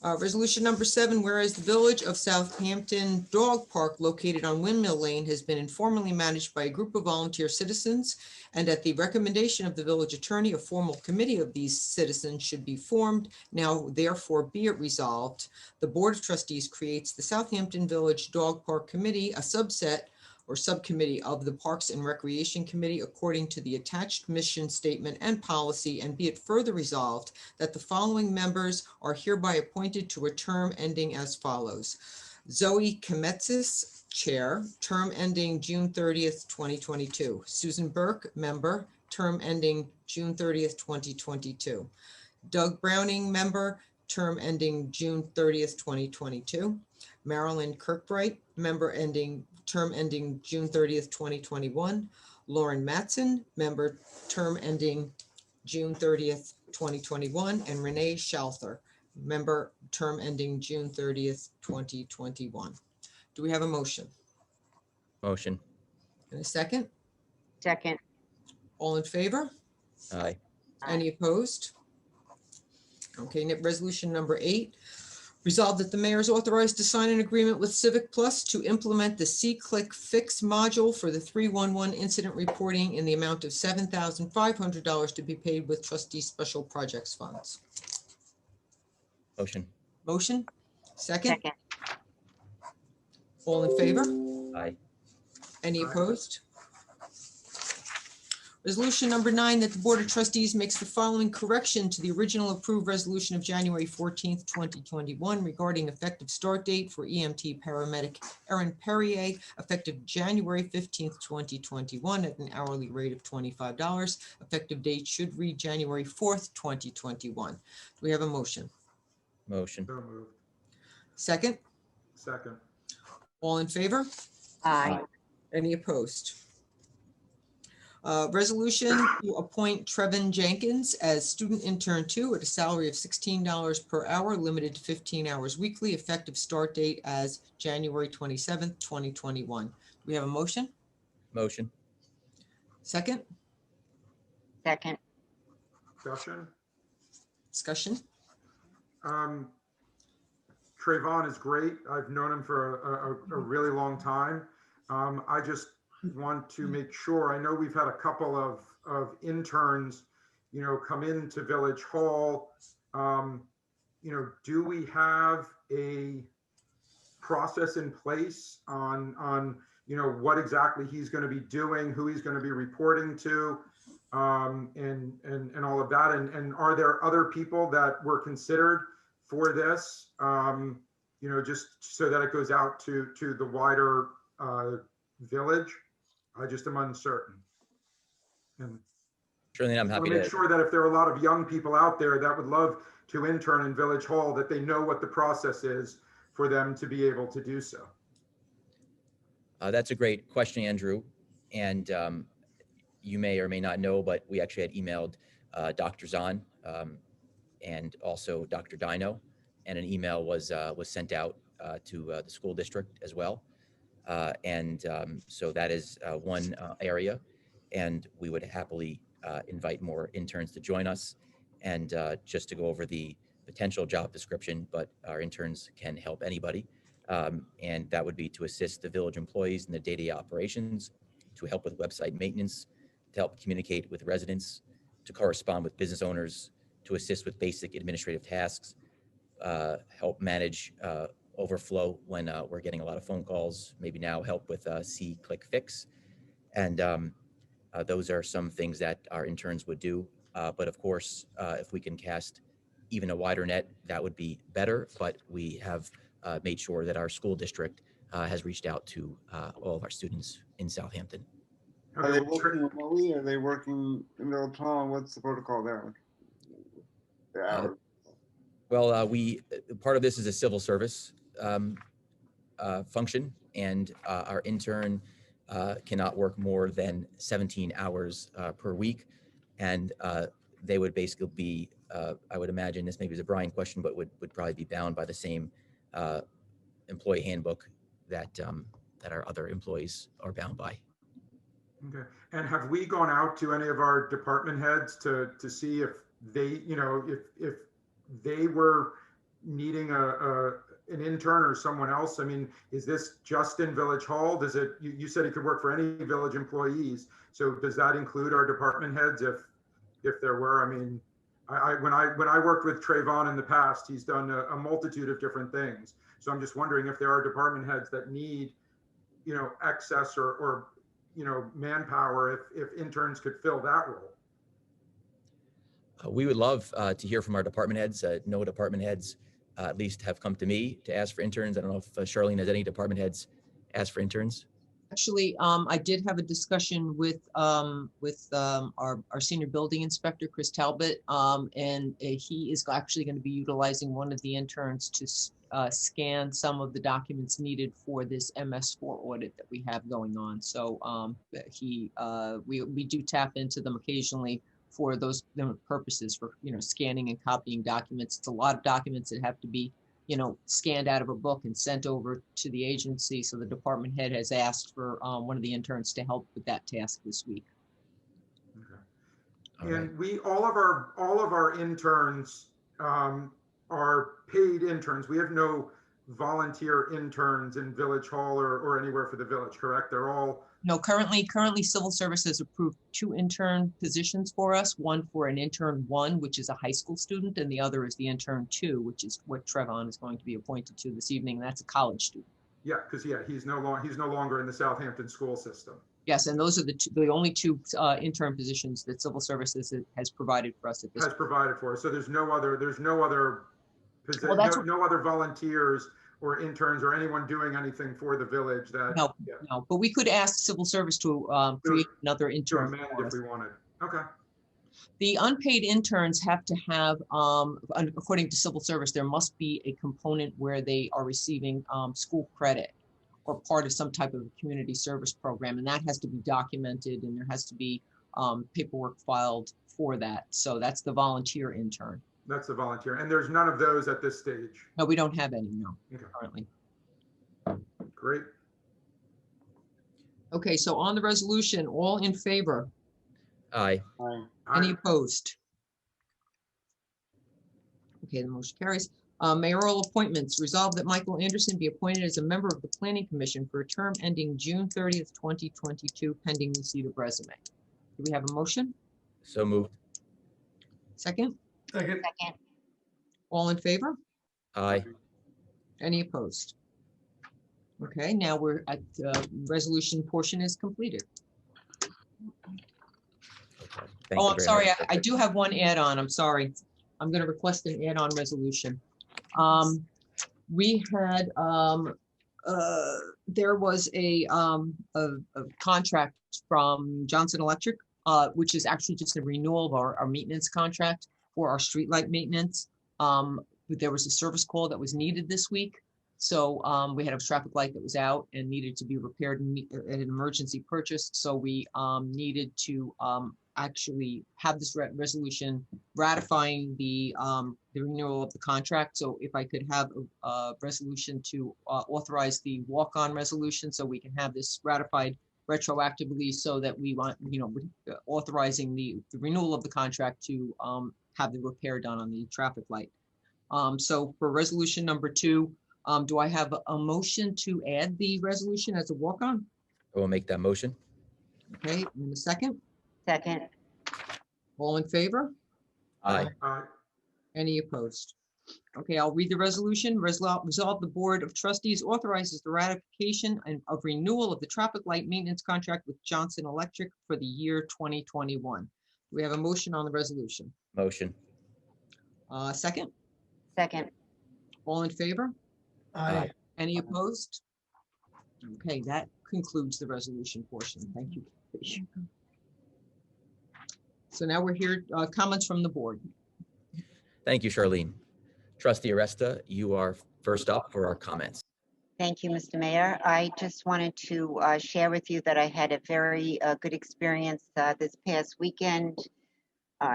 Resolution number 7, whereas the Village of Southampton Dog Park located on Windmill Lane has been informally managed by a group of volunteer citizens, and at the recommendation of the village attorney, a formal committee of these citizens should be formed. Now therefore be it resolved, the Board of Trustees creates the Southampton Village Dog Park Committee, a subset or subcommittee of the Parks and Recreation Committee according to the attached mission statement and policy, and be it further resolved that the following members are hereby appointed to a term ending as follows. Zoe Kemetsis, Chair, term ending June 30th, 2022. Susan Burke, Member, term ending June 30th, 2022. Doug Browning, Member, term ending June 30th, 2022. Marilyn Kirkbright, Member, term ending June 30th, 2021. Lauren Matson, Member, term ending June 30th, 2021, and Renee Shalther, Member, term ending June 30th, 2021. Do we have a motion? Motion. And a second? Second. All in favor? Aye. Any opposed? Okay, resolution number 8. Resolved that the mayor is authorized to sign an agreement with Civic Plus to implement the C-Click Fix module for the 311 incident reporting in the amount of $7,500 to be paid with trustee special projects funds. Motion. Motion? Second? Second. All in favor? Aye. Any Aye. opposed? Resolution number 9, that the Board of Trustees makes the following correction to the original approved resolution of January 14th, 2021 regarding effective start date for EMT paramedic Erin Perrier, effective January 15th, 2021 at an hourly rate of $25. Effective date should read January 4th, 2021. Do we have a motion? Motion. So moved. Second? Second. All in favor? Aye. Any opposed? Resolution to appoint Trevin Jenkins as student intern 2 at a salary of $16 per hour, limited to 15 hours weekly, effective start date as January 27th, 2021. Do we have a motion? Motion. Second? Second. Discussion. Discussion? Trayvon is great. I've known him for a really long time. I just want to make sure, I know we've had a couple of interns, come into Village Hall. Do we have a process in place on what exactly he's going to be doing, who he's going to be reporting to, and all of that? And are there other people that were considered for this, just so that it goes out to the wider village? I just am uncertain. And Certainly, I'm I happy make to. sure that if there are a lot of young people out there that would love to intern in Village Hall, that they know what the process is for them to be able to do so. That's a great question, Andrew. And you may or may not know, but we actually had emailed Dr. Zahn and also Dr. Dino, and an email was sent out to the school district as well. So that is one area, and we would happily invite more interns to join us. And just to go over the potential job description, but our interns can help anybody. And that would be to assist the village employees in the day-to-day operations, to help with website maintenance, to help communicate with residents, to correspond with business owners, to assist with basic administrative tasks, help manage overflow when we're getting a lot of phone calls, maybe now help with C-Click Fix. And those are some things that our interns would do. But of course, if we can cast even a wider net, that would be better. But we have made sure that our school district has reached out to all of our students in Southampton. Are they working remotely? Are they working in their town? What's the protocol there? Well, part of this is a civil service function, and our intern cannot work more than 17 hours per week. And they would basically be, I would imagine, this maybe is a Brian question, but would probably be bound by the same employee handbook that our other employees are bound by. Okay. And have we gone out to any of our department heads to see if they, if they were, needing an intern or someone else? I mean, is this just in Village Hall? Does it, you said it could work for any village employees. So does that include our department heads if there were? I mean, when I worked with Trayvon in the past, he's done a multitude of different things. So I'm just wondering if there are department heads that need, excess or manpower, if interns could fill that role. We would love to hear from our department heads. No department heads at least have come to me to ask for interns. I don't know if Charlene has any department heads ask for interns. Actually, I did have a discussion with our senior building inspector, Chris Talbot, and he is actually going to be utilizing one of the interns to scan some of the documents needed for this MS4 audit that we have going on. So we do tap into them occasionally for those purposes, for scanning and copying documents. It's a lot of documents that have to be scanned out of a book and sent over to the agency. So the department head has asked for one of the interns to help with that task this week. Okay. And all of our interns are paid interns. We have no volunteer interns in Village Hall or anywhere for the village, correct? They're all. No, currently Civil Service has approved 2 intern positions for us, one for an intern 1, which is a high school student, and the other is the intern 2, which is what Trevon is going to be appointed to this evening. That's a college student. Yeah, because he's no longer in the Southampton school system. Yes, and those are the only 2 intern positions that Civil Services has provided for us at this. Has provided for us. So there's no other position, Well, no other volunteers or interns or anyone doing anything for the village that. No, but we could ask Civil Service to create another intern. To amend if we wanted. Okay. The unpaid interns have to have, according to Civil Service, there must be a component where they are receiving school credit or part of some type of community service program, and that has to be documented, and there has to be paperwork filed for that. So that's the volunteer intern. That's the volunteer, and there's none of those at this stage. No, we don't have any, no, Okay. currently. Great. Okay, so on the resolution, all in favor? Aye. Any opposed? Okay, the motion carries. Mayoral appointments. Resolved that Michael Anderson be appointed as a member of the Planning Commission for a term ending June 30th, 2022, pending receipt of resume. Do we have a motion? So moved. Second? Second. All in favor? Aye. Any opposed? Okay, now we're at resolution portion is completed. Thank Oh, you I'm very sorry. much. I do have one add-on. I'm sorry. I'm going to request an add-on resolution. We had, there was a contract from Johnson Electric, which is actually just a renewal of our maintenance contract for our streetlight maintenance. There was a service call that was needed this week. So we had a traffic light that was out and needed to be repaired and an emergency purchase. So we needed to actually have this resolution ratifying the renewal of the contract. So if I could have a resolution to authorize the walk-on resolution so we can have this ratified retroactively, so that we want, authorizing the renewal of the contract to have the repair done on the traffic light. So for resolution number 2, do I have a motion to add the resolution as a walk-on? I will make that motion. Okay, in a second. Second. All in favor? Aye. Any opposed? Okay, I'll read the resolution. Resolve the Board of Trustees authorizes the ratification of renewal of the traffic light maintenance contract with Johnson Electric for the year 2021. Do we have a motion on the resolution? Motion. Second? Second. All in favor? Aye. Any opposed? Okay, that concludes the resolution portion. Thank you. So now we're here, comments from the board. Thank you, Charlene. Trustee Aresta, you are first up for our comments. Thank you, Mr. Mayor. I just wanted to share with you that I had a very good experience this past weekend,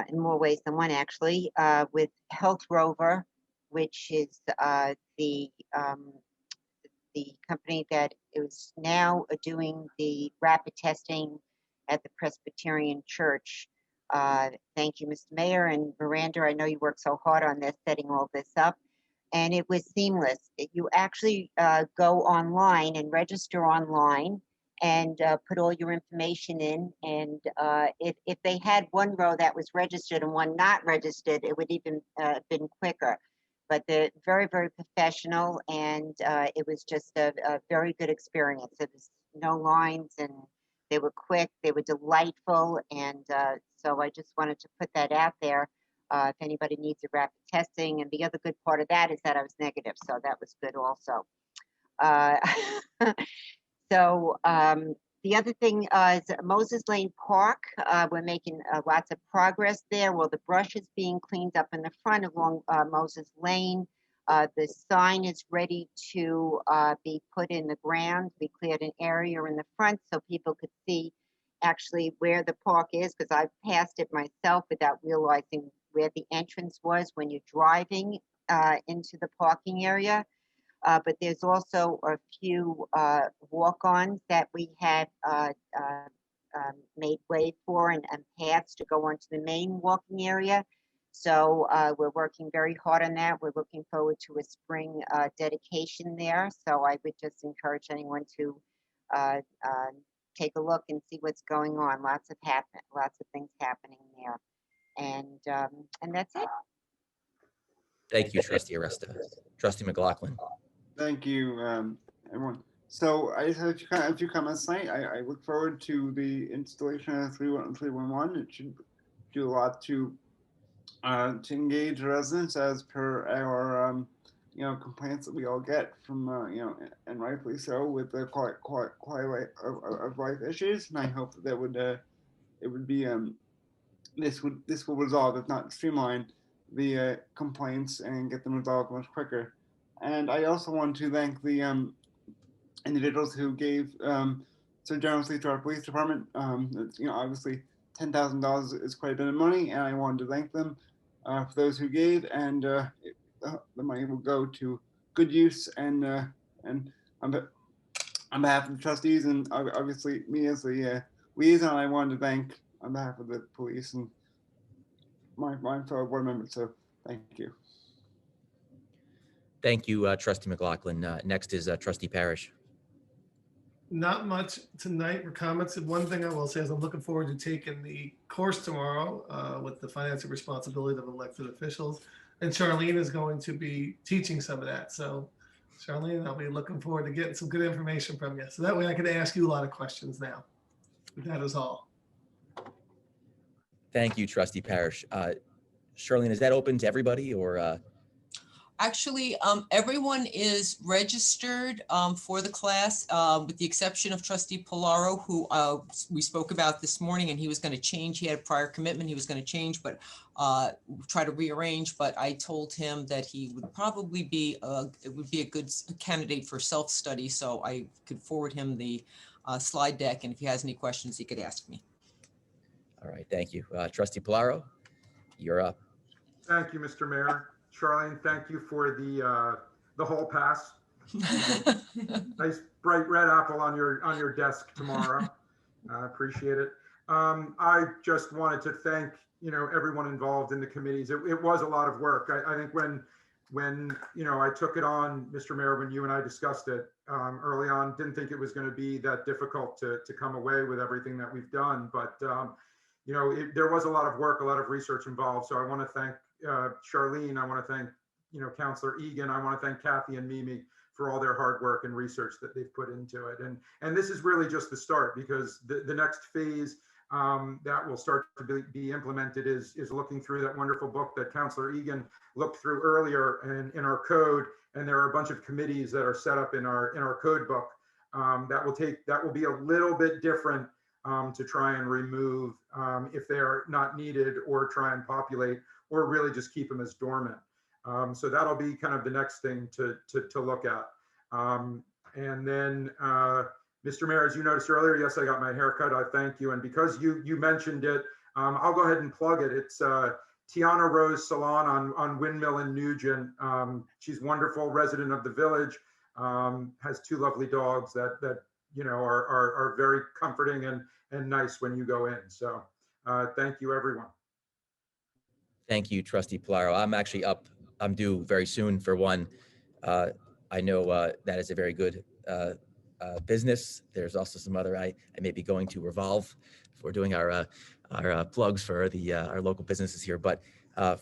in more ways than one actually, with Health Rover, which is the company that is now doing the rapid testing at the Presbyterian Church. Thank you, Mr. Mayor, and Miranda, I know you worked so hard on this, setting all this up. and it was seamless. You actually go online and register online and put all your information in. And if they had one row that was registered and one not registered, it would even been quicker. But they're very, very professional, and it was just a very good experience. There was no lines, and they were quick, they were delightful, and so I just wanted to put that out there if anybody needs a rapid testing. And the other good part of that is that I was negative, so that was good also. So the other thing is Moses Lane Park. We're making lots of progress there. Well, the brush is being cleaned up in the front along Moses Lane. The sign is ready to be put in the ground. We cleared an area in the front so people could see actually where the park is, because I've passed it myself without realizing where the entrance was when you're driving into the parking area. But there's also a few walk-ons that we have made way for, and paths to go onto the main walking area. So we're working very hard on that. We're looking forward to a spring dedication there. So I would just encourage anyone to take a look and see what's going on. Lots of things happening there, and that's it. Thank you, Trustee Aresta. Trustee McLaughlin. Thank you, everyone. So I just have a few comments tonight. I look forward to the installation of 311. It should do a lot to engage residents as per our complaints that we all get from and rightfully so, with the quality of life issues. And I hope that it would be this will resolve, if not streamline, the complaints and get them resolved much quicker. And I also want to thank the individuals who gave so generously to our police department. Obviously $10,000 is quite a bit of money, and I wanted to thank them for those who gave. And the money will go to good use. And on behalf of the trustees, and obviously me as the liaison, I wanted to thank on behalf of the police and my fellow board members. So thank you. Thank you, Trustee McLaughlin. Next is Trustee Parrish. Not much tonight for comments. And one thing I will say is I'm looking forward to taking the course tomorrow with the financial responsibility of elected officials. And Charlene is going to be teaching some of that. So Charlene, I'll be looking forward to getting some good information from you. So that way I can ask you a lot of questions now. That is all. Thank you, Trustee Parrish. Charlene, is that open to everybody, or? Actually, everyone is registered for the class, with the exception of Trustee Polaro, who we spoke about this morning, and he was going to change. He had a prior commitment. He was going to change, but try to rearrange. But I told him that he would probably be it would be a good candidate for self-study. So I could forward him the slide deck, and if he has any questions, he could ask me. All right, thank you. Trustee Polaro, you're up. Thank you, Mr. Mayor. Charlene, thank you for the hall pass. Nice bright red apple on your desk tomorrow. I appreciate it. I just wanted to thank everyone involved in the committees. It was a lot of work. I think when I took it on, Mr. Mayor, when you and I discussed it early on, didn't think it was going to be that difficult to come away with everything that we've done. But there was a lot of work, a lot of research involved. So I want to thank Charlene. I want to thank Councilor Egan. I want to thank Kathy and Mimi for all their hard work and research that they've put into it. And this is really just the start, because the next phase that will start to be implemented is looking through that wonderful book that Councilor Egan looked through earlier in our code. And there are a bunch of committees that are set up in our code book that will be a little bit different to try and remove if they are not needed, or try and populate, or really just keep them as dormant. So that'll be kind of the next thing to look at. And then, Mr. Mayor, as you noticed earlier, yes, I got my haircut. I thank you. And because you mentioned it, I'll go ahead and plug it. It's Tiana Rose Salon on Windmill and Nugent. She's wonderful, resident of the village, has two lovely dogs that are very comforting and nice when you go in. So thank you, everyone. Thank you, Trustee Polaro. I'm actually up I'm due very soon for one. I know that is a very good business. There's also some other I may be going to Revolve. If we're doing our plugs for the our local businesses here. But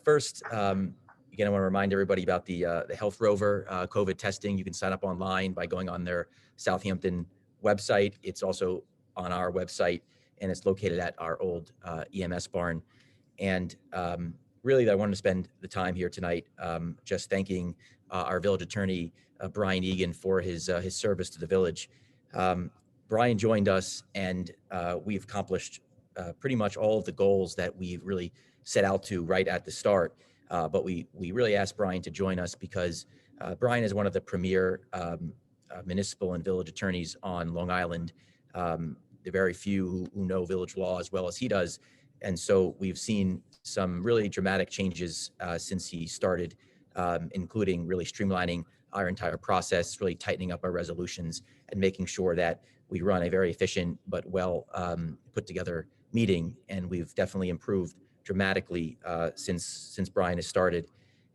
first, again, I want to remind everybody about the Health Rover COVID testing. You can sign up online by going on their Southampton website. It's also on our website, and it's located at our old EMS barn. And really, I wanted to spend the time here tonight just thanking our village attorney, Brian Egan, for his service to the village. Brian joined us, and we've accomplished pretty much all of the goals that we really set out to right at the start. But we really asked Brian to join us because Brian is one of the premier municipal and village attorneys on Long Island. The very few who know village law as well as he does. And so we've seen some really dramatic changes since he started, including really streamlining our entire process, really tightening up our resolutions, and making sure that we run a very efficient but well put together meeting. And we've definitely improved dramatically since Brian has started.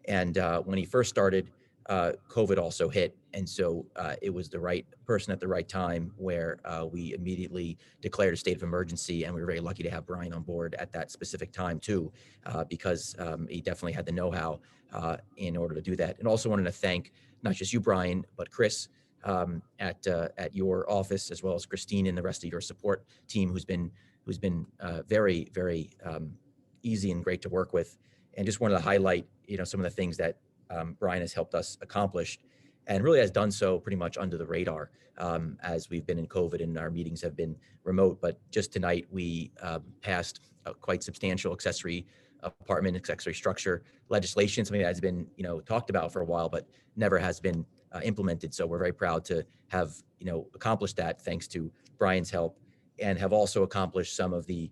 And when he first started, COVID also hit. And so it was the right person at the right time where we immediately declared a state of emergency. And we were very lucky to have Brian on board at that specific time too, because he definitely had the know-how in order to do that. And also wanted to thank not just you, Brian, but Chris at your office, as well as Christine and the rest of your support team, who's been very, very easy and great to work with. And just wanted to highlight, some of the things that Brian has helped us accomplish, and really has done so pretty much under the radar as we've been in COVID and our meetings have been remote. But just tonight, we passed a quite substantial accessory structure legislation, something that has been, talked about for a while, but never has been implemented. So we're very proud to have, accomplished that thanks to Brian's help, and have also accomplished some of the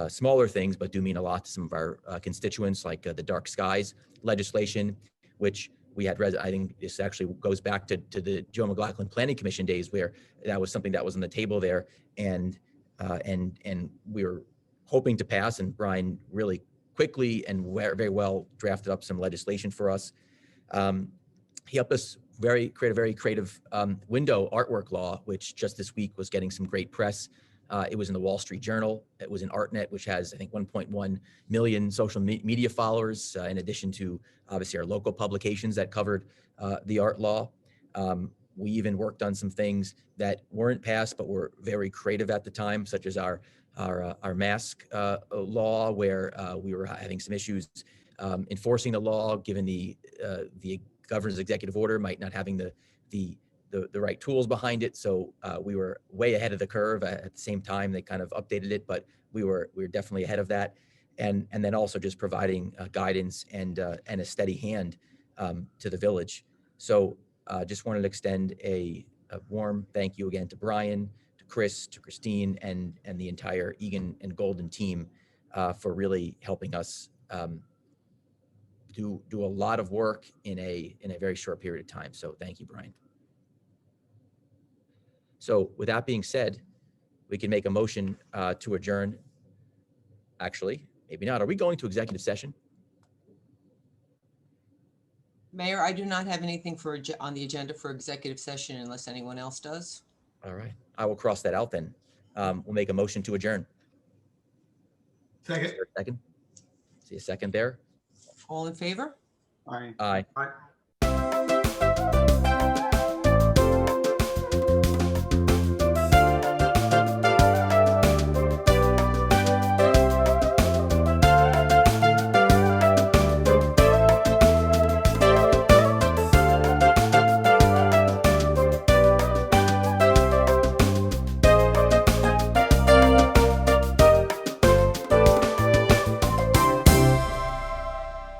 smaller things, but do mean a lot to some of our constituents, like the dark skies legislation, which we had read. I think this actually goes back to the Joe McLaughlin Planning Commission days, where that was something that was on the table there, and we were hoping to pass. And Brian really quickly and very well drafted up some legislation for us. He helped us create a very creative window artwork law, which just this week was getting some great press. It was in the Wall Street Journal. It was in ArtNet, which has, I think, 1.1 million social media followers, in addition to obviously our local publications that covered the art law. We even worked on some things that weren't passed, but were very creative at the time, such as our mask law, where we were having some issues enforcing the law, given the governor's executive order might not having the right tools behind it. So we were way ahead of the curve. At the same time, they kind of updated it, but we were definitely ahead of that. And then also just providing guidance and a steady hand to the village. So just wanted to extend a warm thank you again to Brian, to Chris, to Christine, and the entire Egan and Golden team for really helping us do a lot of work in a very short period of time. So thank you, Brian. So with that being said, we can make a motion to adjourn. Actually, maybe not. Are we going to executive session? Mayor, I do not have anything on the agenda for executive session unless anyone else does. All right, I will cross that out then. We'll make a motion to adjourn. Second. Second. See a second there. All in favor? Aye. Aye. Aye.